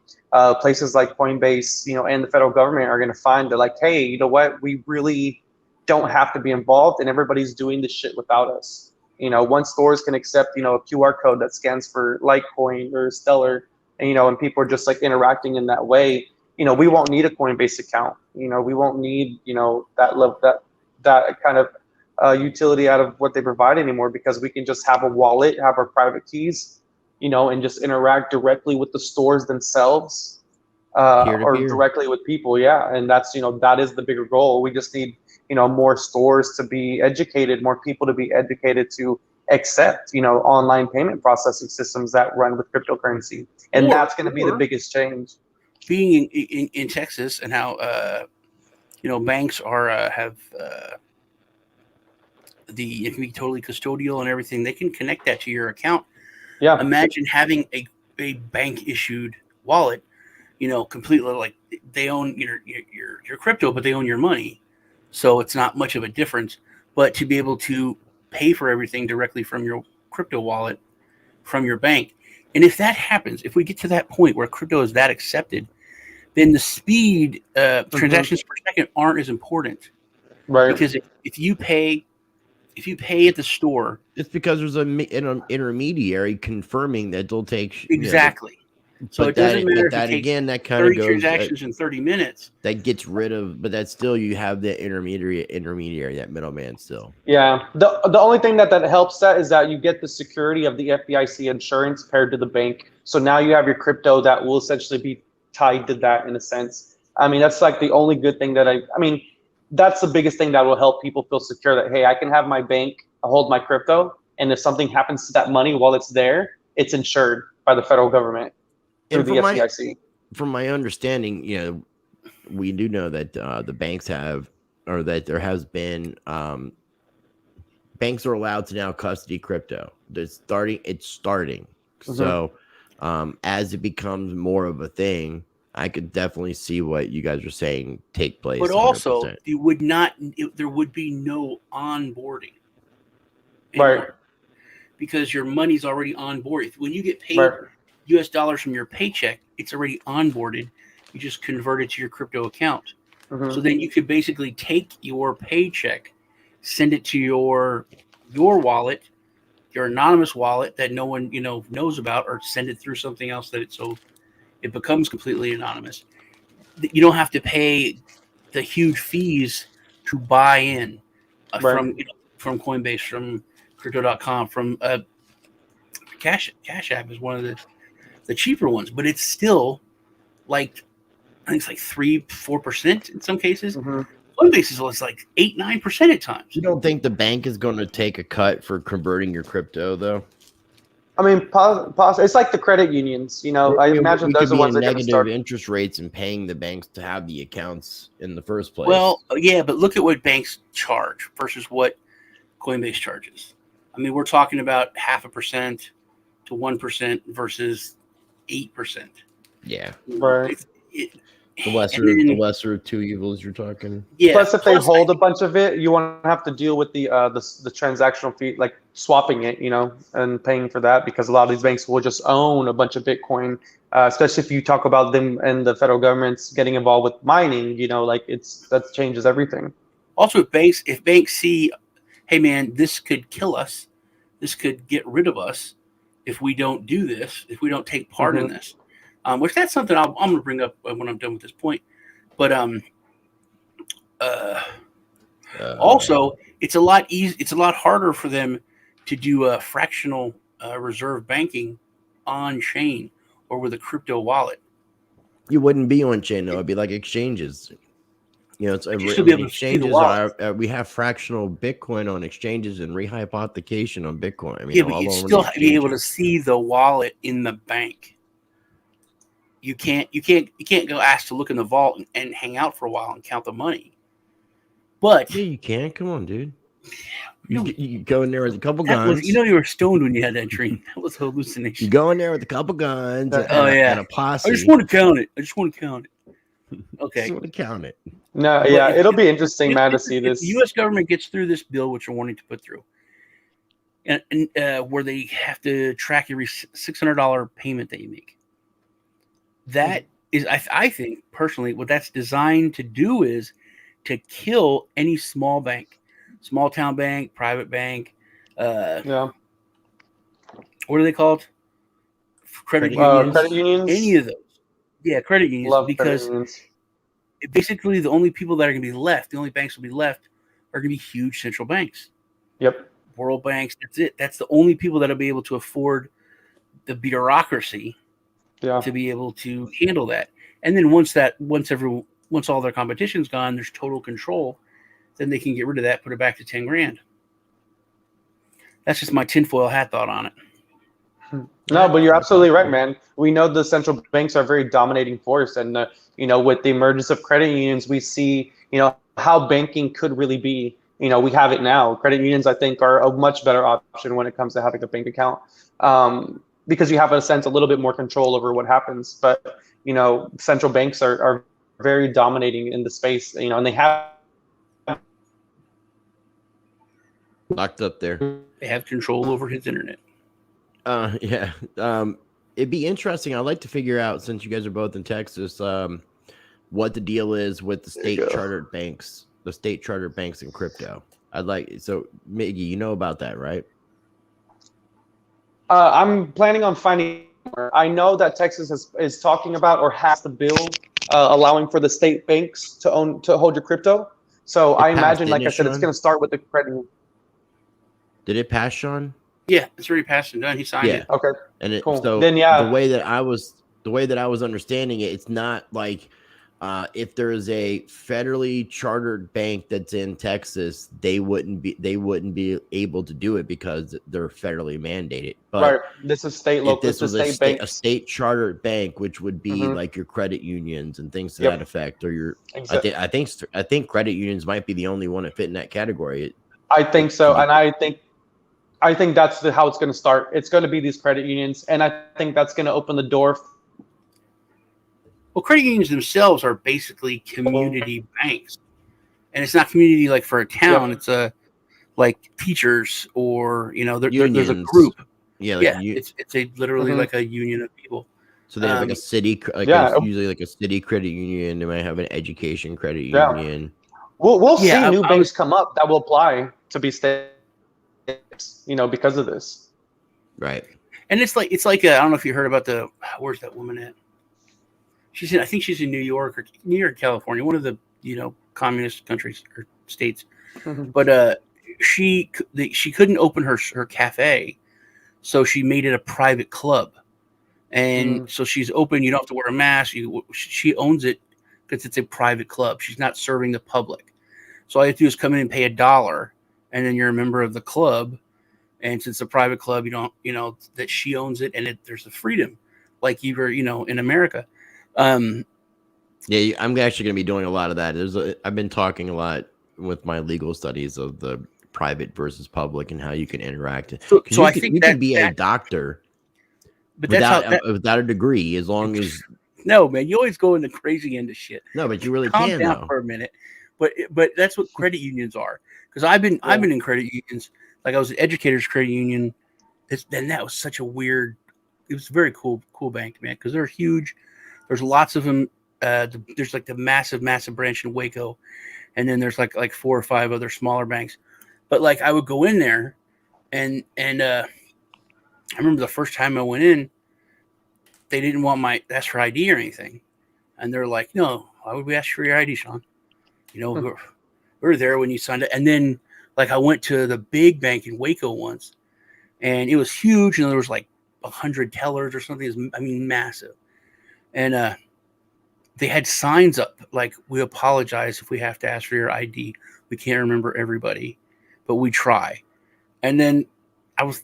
places like Coinbase, you know, and the federal government are going to find that, like, hey, you know what, we really don't have to be involved, and everybody's doing this shit without us. Once stores can accept, a QR code that scans for Litecoin or Stellar, and people are just like interacting in that way, we won't need a Coinbase account. We won't need, that kind of utility out of what they provide anymore, because we can just have a wallet, have our private keys, and just interact directly with the stores themselves, or directly with people. Yeah. And that's, that is the bigger goal. We just need, more stores to be educated, more people to be educated to accept, online payment processing systems that run with cryptocurrency. And that's going to be the biggest change. Being in Texas, and how, banks have it can be totally custodial and everything. They can connect that to your account. Yeah. Imagine having a bank issued wallet, completely like they own your crypto, but they own your money. So it's not much of a difference. But to be able to pay for everything directly from your crypto wallet, from your bank. And if that happens, if we get to that point where crypto is that accepted, then the speed transactions per second aren't as important. Right. Because if you pay at the store, it's because there's an intermediary confirming that they'll take exactly. So it doesn't matter if it takes that kind 30 of goes transactions in 30 minutes. That gets rid of, but that's still, you have the intermediary, that middleman still. Yeah. The only thing that helps that is that you get the security of the FDIC insurance paired to the bank. So now you have your crypto that will essentially be tied to that in a sense. I mean, that's like the only good thing that that's the biggest thing that will help people feel secure, that, hey, I can have my bank hold my crypto, and if something happens to that money while it's there, it's insured by the federal government through the FDIC. From my understanding, we do know that the banks have, or that there has been, banks are allowed to now custody crypto. It's starting. Mm-hmm. So as it becomes more of a thing, I could definitely see what you guys are saying take place. But also, 100%. There would be no onboarding anymore. Right. Because your money's already onboarded. When you get paid US dollars from your paycheck, it's already onboarded. You just convert it to your crypto account. Mm-hmm. So then you could basically take your paycheck, send it to your wallet, your anonymous wallet that no one knows about, or send it through something else that it becomes completely anonymous. You don't have to pay the huge fees to buy in from Coinbase, from Crypto.com, from Cash App is one of the cheaper ones, but it's still like, I think it's like 3-4% in some cases. Mm-hmm. Coinbase is like 8-9% at times. You don't think the bank is going to take a cut for converting your crypto, though? I mean, it's like the credit unions. I imagine those are the ones that are going to start interest rates and paying the banks to have the accounts in the first place. Well, yeah, but look at what banks charge versus what Coinbase charges. I mean, we're talking about 0.5% to 1% versus 8%. Yeah, right. The lesser of two evils you're talking. Yeah. Plus, if they hold a bunch of it, you won't have to deal with the transactional fee, like swapping it, and paying for that, because a lot of these banks will just own a bunch of Bitcoin. Especially if you talk about them and the federal government's getting involved with mining, that changes everything. Also, if banks see, hey man, this could kill us, this could get rid of us if we don't do this, if we don't take part in this. Which that's something I'm going to bring up when I'm done with this point. But also, it's a lot harder for them to do fractional reserve banking on chain or with a crypto wallet. You wouldn't be on chain though; it'd be like exchanges. It's exchanges. We have fractional Bitcoin on exchanges and rehypothecation on Bitcoin. I mean, but you still be able to see the wallet in the bank. You can't go ask to look in the vault and hang out for a while and count the money. But yeah, you can. Come on, dude. You go in there with a couple guns. You were stoned when you had that dream. That was a hallucination. You go in there with a couple guns. And a posse. I just want to count it. Okay. Just want to count it. No, yeah, it'll be interesting, man, to see this. If the U.S. government gets through this bill, which they're wanting to put through, and where they have to track every $600 payment that you make. That is, I think, personally, what that's designed to do is to kill any small bank, small town bank, private bank, What are they called? Credit unions. Any of those. Yeah, credit unions. Love because credit unions. Basically the only people that are going to be left, the only banks will be left, are going to be huge central banks. Yep. World banks. That's it. That's the only people that will be able to afford the bureaucracy to be able to handle that. And then once all their competition's gone, there's total control. Then they can get rid of that, put it back to 10 grand. That's just my tinfoil hat thought on it. No, but you're absolutely right, man. We know the central banks are a very dominating force, and with the emergence of credit unions, we see how banking could really be. We have it now. Credit unions, I think, are a much better option when it comes to having a bank account, because you have, in a sense, a little bit more control over what happens. But central banks are very dominating in the space, and they have locked up there. They have control over his internet. Yeah. It'd be interesting. I'd like to figure out, since you guys are both in Texas, what the deal is with the state chartered banks, in crypto. So Miggy, you know about that, right? I'm planning on finding. I know that Texas is talking about or has the bill allowing for the state banks to hold your crypto. So I imagine, like I said, it's going to start with the credit. Did it pass, Sean? Yeah, it's already passed and done. He signed it. Okay. And cool. So then, the way that I was understanding it, it's not like if there is a federally chartered bank that's in Texas, they wouldn't be able to do it because they're federally mandated. But right, this is state local. If this was a state chartered bank, which would be like your credit unions and things to that effect, or your I think credit unions might be the only one that fit in that category. I think so, and I think that's how it's going to start. It's going to be these credit unions, and I think that's going to open the door. Well, credit unions themselves are basically community banks, and it's not community like for a town. It's like teachers, or there's a group. It's literally like a union of people. So they have like a city, usually like a city credit union. They might have an education credit union. We'll see new banks come up that will apply to be state. Because of this, right? And it's like I don't know if you heard about where's that woman at? I think she's in New York, California, one of the communist countries or states. But she couldn't open her cafe, so she made it a private club, and so she's open. You don't have to wear a mask. She owns it because it's a private club. She's not serving the public, so all you have to do is come in and pay $1. And then you're a member of the club, and since it's a private club, you don't, that she owns it, and there's the freedom, like you were, in America. Yeah, I'm actually going to be doing a lot of that. I've been talking a lot with my legal studies of the private versus public and how you can interact. So I think you can be a doctor, but without a degree, as long as. No, man, you always go in the crazy end of shit. No, but you really calm can down for a minute. But that's what credit unions are. Because I've been in credit unions, like I was an educator's credit union. Then that was such a weird. It was a very cool bank, man. Because they're huge. There's lots of them. There's like the massive branch in Waco, and then there's like 4 or 5 other smaller banks. But like I would go in there, and I remember the first time I went in, they didn't want ask for ID or anything, and they're like, "No, why would we ask for your ID, Sean? We were there when you signed it." And then like I went to the big bank in Waco once, and it was huge, and there was like 100 tellers or something. It was, massive. And they had signs up like, "We apologize if we have to ask for your ID. We can't remember everybody, but we try." And then I was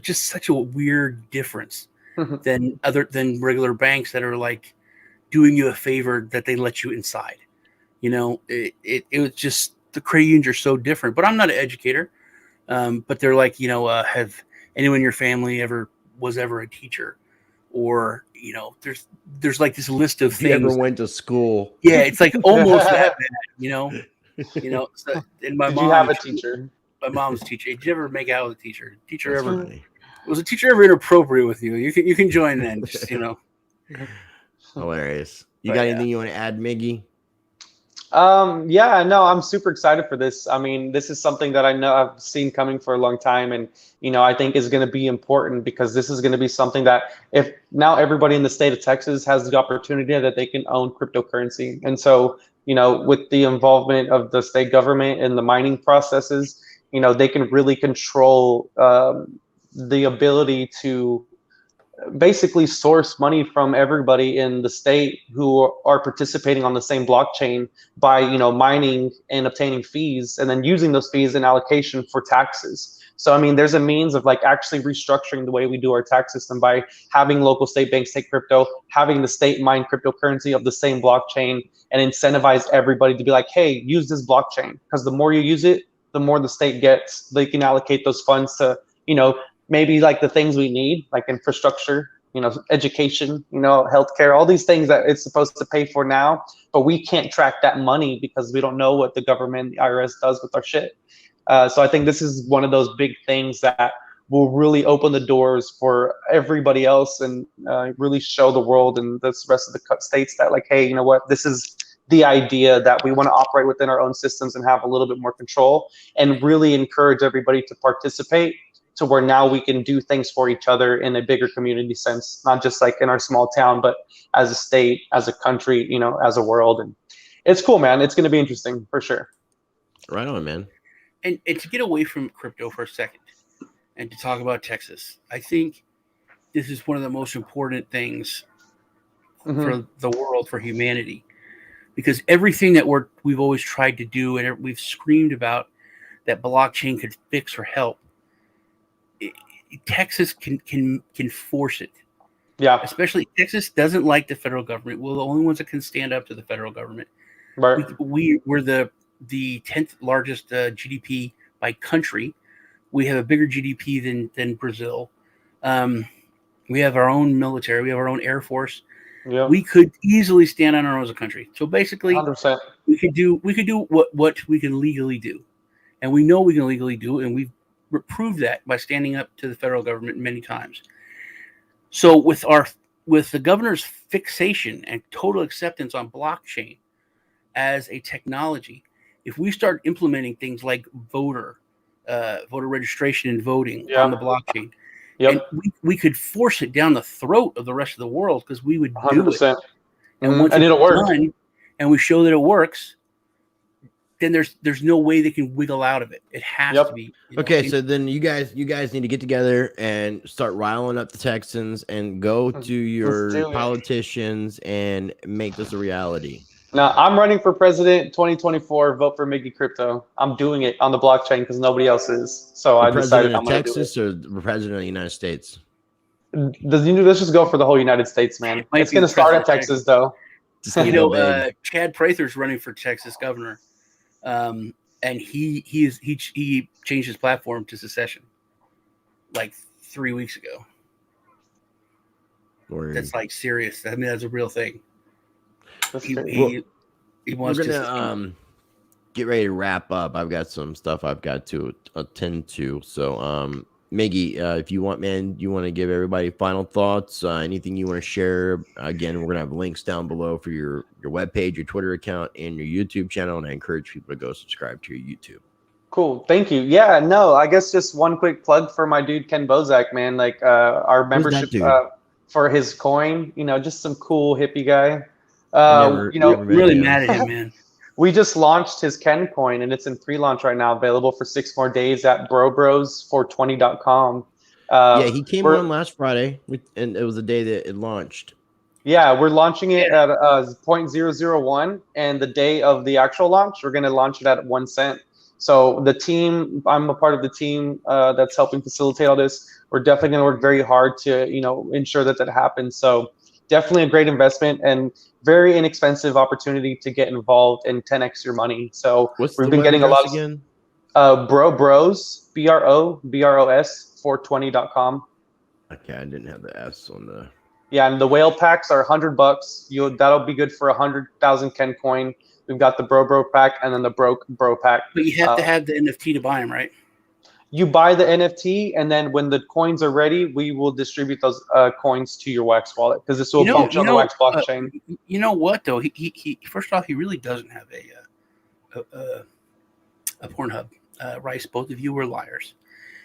just such a weird difference than regular banks that are like doing you a favor that they let you inside. It was just, the credit unions are so different. But I'm not an educator. But they're like, have anyone in your family was ever a teacher? Or, there's like this list of things. You ever went to school? Yeah, it's like almost that bad, So, and my Did mom, you have a teacher? My mom's a teacher. Did you ever make out with a teacher? Was a teacher ever inappropriate with you? You can join then. Just, Hilarious. You got anything you want to add, Miggy? Yeah, no, I'm super excited for this. I mean, this is something that I know I've seen coming for a long time, and I think is going to be important because this is going to be something that if now everybody in the state of Texas has the opportunity that they can own cryptocurrency, and so with the involvement of the state government in the mining processes, they can really control the ability to basically source money from everybody in the state who are participating on the same blockchain by mining and obtaining fees and then using those fees in allocation for taxes. So I mean, there's a means of like actually restructuring the way we do our tax system by having local state banks take crypto, having the state mine cryptocurrency of the same blockchain, and incentivize everybody to be like, hey, use this blockchain, because the more you use it, the more the state gets. They can allocate those funds to maybe like the things we need, like infrastructure, education, healthcare, all these things that it's supposed to pay for now, but we can't track that money because we don't know what the government, the IRS, does with our shit. So I think this is one of those big things that will really open the doors for everybody else and really show the world and the rest of the states that like, hey, you know what, this is the idea that we want to operate within our own systems and have a little bit more control, and really encourage everybody to participate to where now we can do things for each other in a bigger community sense, not just like in our small town, but as a state, as a country, as a world. And it's cool, man. It's going to be interesting for sure. Right on, man. And to get away from crypto for a second and to talk about Texas, I think this is one of the most important things for the world, for humanity, because everything that we've always tried to do and we've screamed about that blockchain could fix or help, Texas can force it. Yeah. Especially Texas doesn't like the federal government. We're the only ones that can stand up to the federal government. Right. We're the 10th largest GDP by country. We have a bigger GDP than Brazil. We have our own military. We have our own Air Force. Yeah. We could easily stand on our own as a country. So basically, 100%. we could do what we can legally do, and we know we can legally do, and we've proved that by standing up to the federal government many times. So with the governor's fixation and total acceptance on blockchain as a technology, if we start implementing things like voter registration and voting on the blockchain, and we could force it down the throat of the rest of the world, because we would 100%. do it. And once it'll work, done, and we show that it works, then there's no way they can wiggle out of it. It has to be. Okay, so then you guys need to get together and start riling up the Texans and go to your politicians and make this a reality. Now, I'm running for president 2024. Vote for Miggy Crypto. I'm doing it on the blockchain because nobody else is. So I decided I'm going to do it. Texas or the president of the United States? Let's just go for the whole United States, man. It's going to start at Texas, though. Chad Prather's running for Texas governor. And he changed his platform to secession like 3 weeks ago. That's like serious. I mean, that's a real thing. He wants to get ready to wrap up. I've got some stuff I've got to attend to. So, Miggy, if you want, man, you want to give everybody final thoughts, anything you want to share? Again, we're going to have links down below for your webpage, your Twitter account, and your YouTube channel. And I encourage people to go subscribe to your YouTube. Cool. Thank you. Yeah, no, I guess just one quick plug for my dude, Ken Bozak, man. Like our membership for his coin, just some cool hippie guy. Really mad at him, man. We just launched his Ken coin, and it's in pre-launch right now, available for 6 more days at brobros420.com. Yeah, he came on last Friday, and it was the day that it launched. Yeah, we're launching it at 0.001, and the day of the actual launch, we're going to launch it at 1 cent. So the team, I'm a part of the team that's helping facilitate all this. We're definitely going to work very hard to, ensure that happens. So definitely a great investment and very inexpensive opportunity to get involved and 10x your money. So we've been getting a lot again? Bros, BROS 420.com. Okay, I didn't have the S on the. Yeah, and the whale packs are $100. That'll be good for 100,000 Ken coin. We've got the Bro pack and then the Bro pack. But you have to have the NFT to buy them, right? you buy the NFT, and then when the coins are ready, we will distribute those coins to your Wax wallet because this will function on the Wax blockchain. You know what though? He first off, he really doesn't have a Pornhub. Rice, both of you were liars.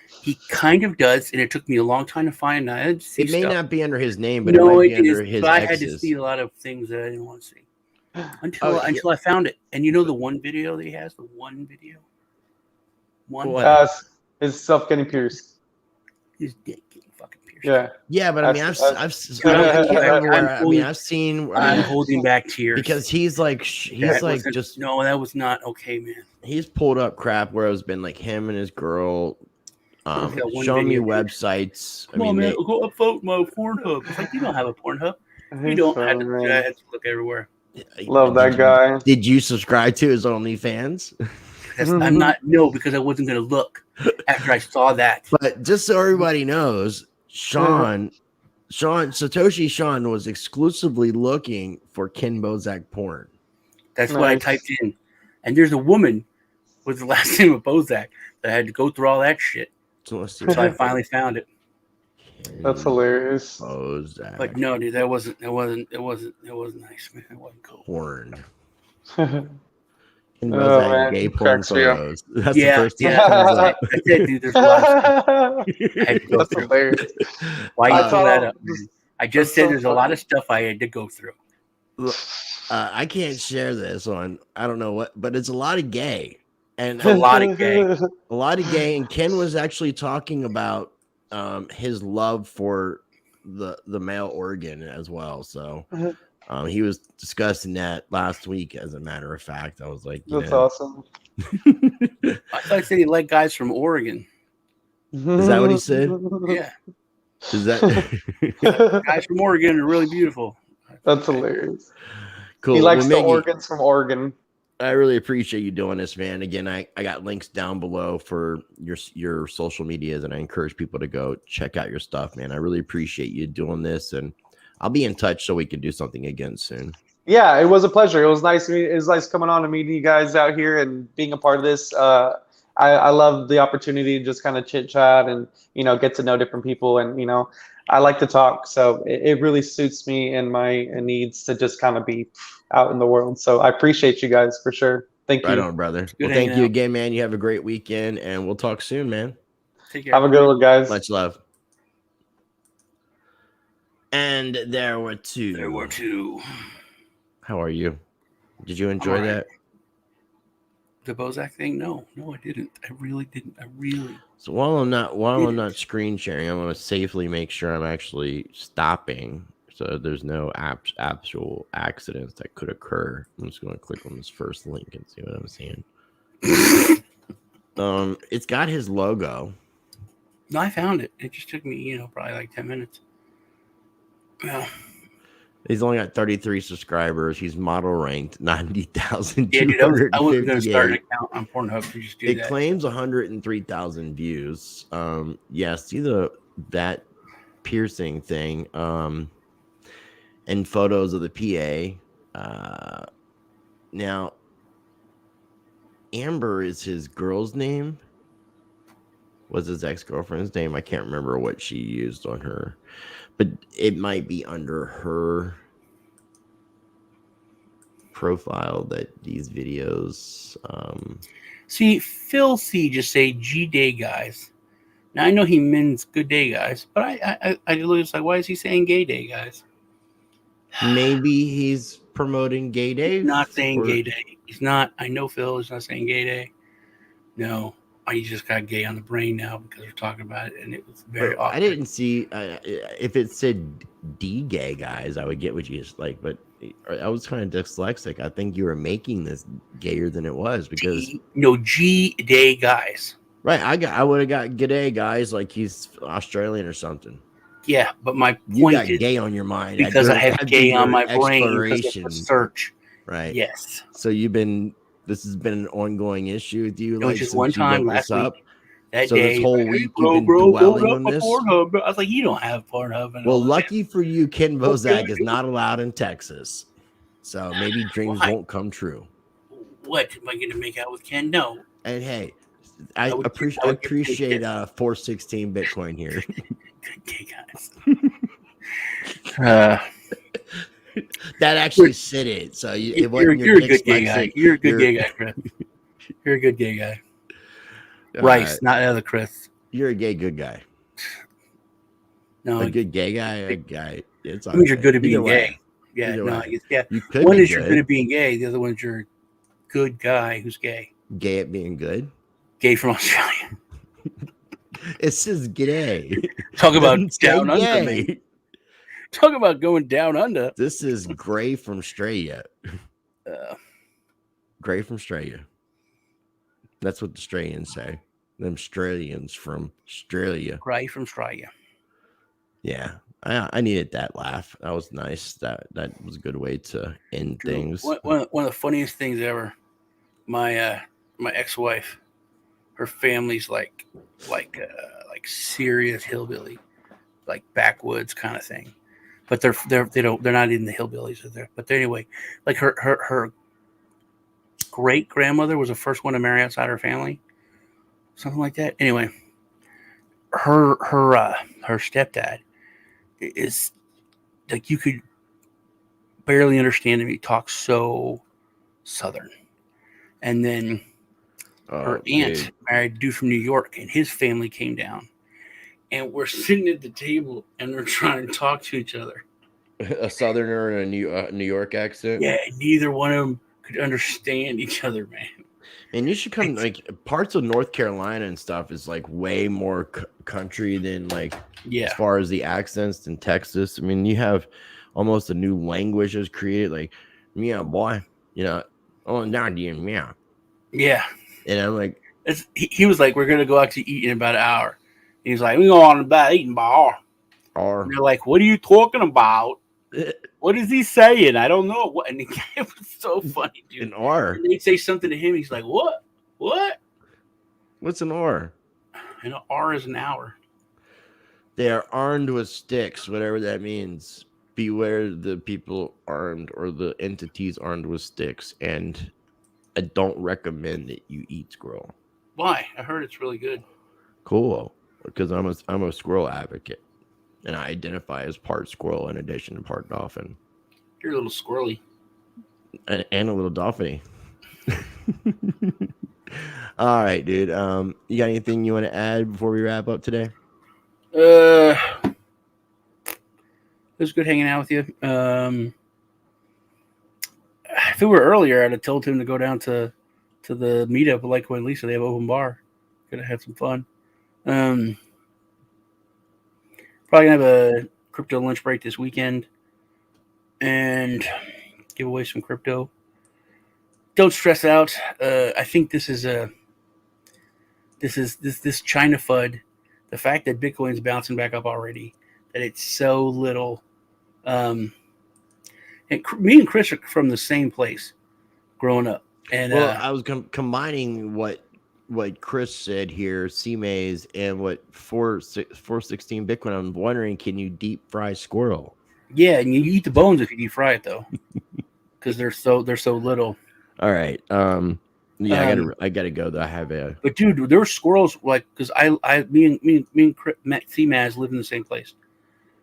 He kind of does, and it took me a long time to find. It may not be under his name, but it might be under his I had to see a lot of things that I didn't want to see until I found it. And you know the one video that he has, his self getting pierced. His dick getting fucking pierced. Yeah, but I mean, I've seen. I'm holding back tears because he's like no, that was not okay, man. He's pulled up crap where it's been like him and his girl. Showing me websites. Come on, man, go upvote my Pornhub. It's like, you don't have a Pornhub. You don't have to look everywhere. Love that guy. Did you subscribe to his OnlyFans? I'm not. No, because I wasn't going to look after I saw that. But just so everybody knows, Satoshi Sean was exclusively looking for Ken Bozak porn. That's what I typed in. And there's a woman with the last name of Bozak that had to go through all that shit. So I finally found it. That's hilarious. Bozak. But no, dude, it wasn't nice, man. It wasn't cool. Porn. Gay porn photos. That's the first time. I said, dude, there's a lot of stuff. That's hilarious. Why you pull that up? I just said there's a lot of stuff I had to go through. I can't share this on, I don't know what, but it's a lot of gay. And a lot of gay. A lot of gay. And Ken was actually talking about his love for the male organ as well. So he was discussing that last week, as a matter of fact. I was like, that's awesome. I thought he said he liked guys from Oregon. Is that what he said? Yeah. Is that guys from Oregon are really beautiful? That's hilarious. Cool. He likes the organs from Oregon. I really appreciate you doing this, man. Again, I got links down below for your social medias, and I encourage people to go check out your stuff, man. I really appreciate you doing this, and I'll be in touch so we can do something again soon. Yeah, it was a pleasure. It was nice. It was nice coming on and meeting you guys out here and being a part of this. I love the opportunity to just kind of chit chat and get to know different people, and I like to talk, so it really suits me and my needs to just kind of be out in the world. So I appreciate you guys for sure. Thank you. Right on, brother. Well, thank you again, man. You have a great weekend, and we'll talk soon, man. Take care. Have a good one, guys. Much love. And there were two. How are you? Did you enjoy that? The Bozak thing? No, I didn't. I really didn't. So while I'm not screen sharing, I'm going to safely make sure I'm actually stopping, so there's no actual accidents that could occur. I'm just going to click on this first link and see what I'm seeing. It's got his logo. No, I found it. It just took me, probably like 10 minutes. Well, he's only got 33 subscribers. He's model ranked 90,000. Yeah, dude, I was going to start an account on Pornhub to just do that. It claims 103,000 views. Yeah, see that piercing thing. And photos of the PA. Now, Amber is his girl's name. Was his ex-girlfriend's name? I can't remember what she used on her, but it might be under her profile that these videos. See, Phil C just say G Day guys. Now I know he means good day guys, but I was like, why is he saying gay day guys? Maybe he's promoting gay day. He's not saying gay day. He's not. I know Phil is not saying gay day. No. He just got gay on the brain now because we're talking about it, and it was very awkward. I didn't see if it said D gay guys, I would get what you like, but I was kind of dyslexic. I think you were making this gayer than it was because G day guys. Right, I would have got g'day guys like he's Australian or something. Yeah, but my point you got gay on your mind because I have gay on my brain because of search. Right. Yes. So this has been an ongoing issue with you. It was just one time last week. That so day, this whole week you've been dwelling on this. Pornhub. I was like, you don't have Pornhub. Well, lucky for you, Ken Bozak is not allowed in Texas. So maybe dreams won't come true. What? Am I going to make out with Ken? No. And hey, I would appreciate 416 Bitcoin here. Good gay guys. That actually said it. So it wasn't you're a good gay guy. You're a good gay guy, Chris. You're a good gay guy. Rice, not other Chris. You're a gay good guy. No, a good gay guy. A guy. It's that means you're good at being gay. Yeah, no, yeah. You could. One is you're good at being gay. The other one's you're a good guy who's gay. Gay at being good. Gay from Australia. It says g'day. Talk about down under, mate. Talk about going down under. This is Gray from Australia. Gray from Australia. That's what the Australians say. Them Australians from Australia. Gray from Australia. Yeah. I needed that laugh. That was nice. That was a good way to end things. One of the funniest things ever. My ex-wife, her family's like serious hillbilly, like backwoods kind of thing. But they're not in the hillbillies there. But anyway, like her great grandmother was the first one to marry outside her family, something like that. Anyway, her stepdad is like, you could barely understand him. He talks so Southern. And then her aunt married a dude from New York, and his family came down. And we're sitting at the table, and we're trying to talk to each other. A Southerner and a New York accent? Yeah, neither one of them could understand each other, man. And you should come, like, parts of North Carolina and stuff is, like, way more country than, like, as far as the accents than Texas. I mean, you have almost a new language that's created, like, meow, boy, you know, oh, down to you, meow. Yeah. And I'm like, he was like, we're going to go out to eat in about an hour. He's like, we go on about eating bar. And they're like, what are you talking about? What is he saying? I don't know. What? And it was so funny, dude. An R. And they'd say something to him. He's like, what? What's an R? And an R is an hour. They are armed with sticks, whatever that means. Beware the people armed or the entities armed with sticks. And I don't recommend that you eat squirrel. Why? I heard it's really good. Cool. Because I'm a squirrel advocate. And I identify as part squirrel in addition to part dolphin. You're a little squirrely. And a little dolphiny. All right, dude. You got anything you want to add before we wrap up today? It was good hanging out with you. If it were earlier, I'd have told him to go down to the meetup with Litecoin Lisa. They have open bar. Could have had some fun. Probably gonna have a crypto lunch break this weekend and give away some crypto. Don't stress out. I think this China FUD. The fact that Bitcoin's bouncing back up already, that it's so little. And me and Chris are from the same place, growing up. And I was combining what Chris said here, C-Maze, and what 416 Bitcoin. I'm wondering, can you deep fry squirrel? Yeah, and you eat the bones if you deep fry it though, because they're so little. All right. Yeah, I gotta go though. I have a. But dude, there were squirrels like, because me and C-Maz lived in the same place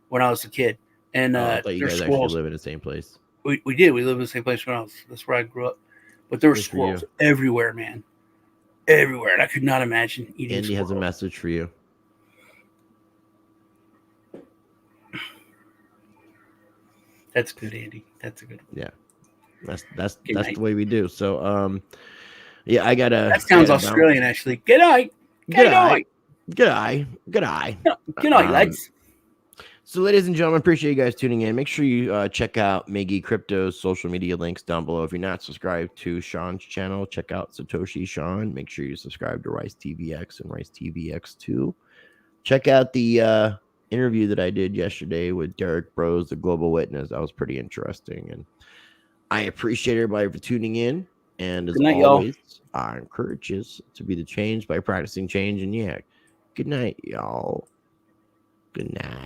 when I was a kid, and I thought you guys actually live in the same place. We did. We lived in the same place when that's where I grew up. But there were squirrels everywhere, man. Everywhere, and I could not imagine eating. Andy has a message for you. That's good, Andy. That's a good one. Yeah, that's the way we do. So, yeah, I gotta. That sounds Australian, actually. G'day, lads. So, ladies and gentlemen, appreciate you guys tuning in. Make sure you check out Miggy Crypto's social media links down below. If you're not subscribed to Sean's channel, check out Satoshi Sean. Make sure you subscribe to Rice TVX and Rice TVX2. Check out the interview that I did yesterday with Derek Bros, the Global Witness. That was pretty interesting. And I appreciate everybody for tuning in. And as always, I encourage you to be the change by practicing change. And yeah, good night, y'all. Good night.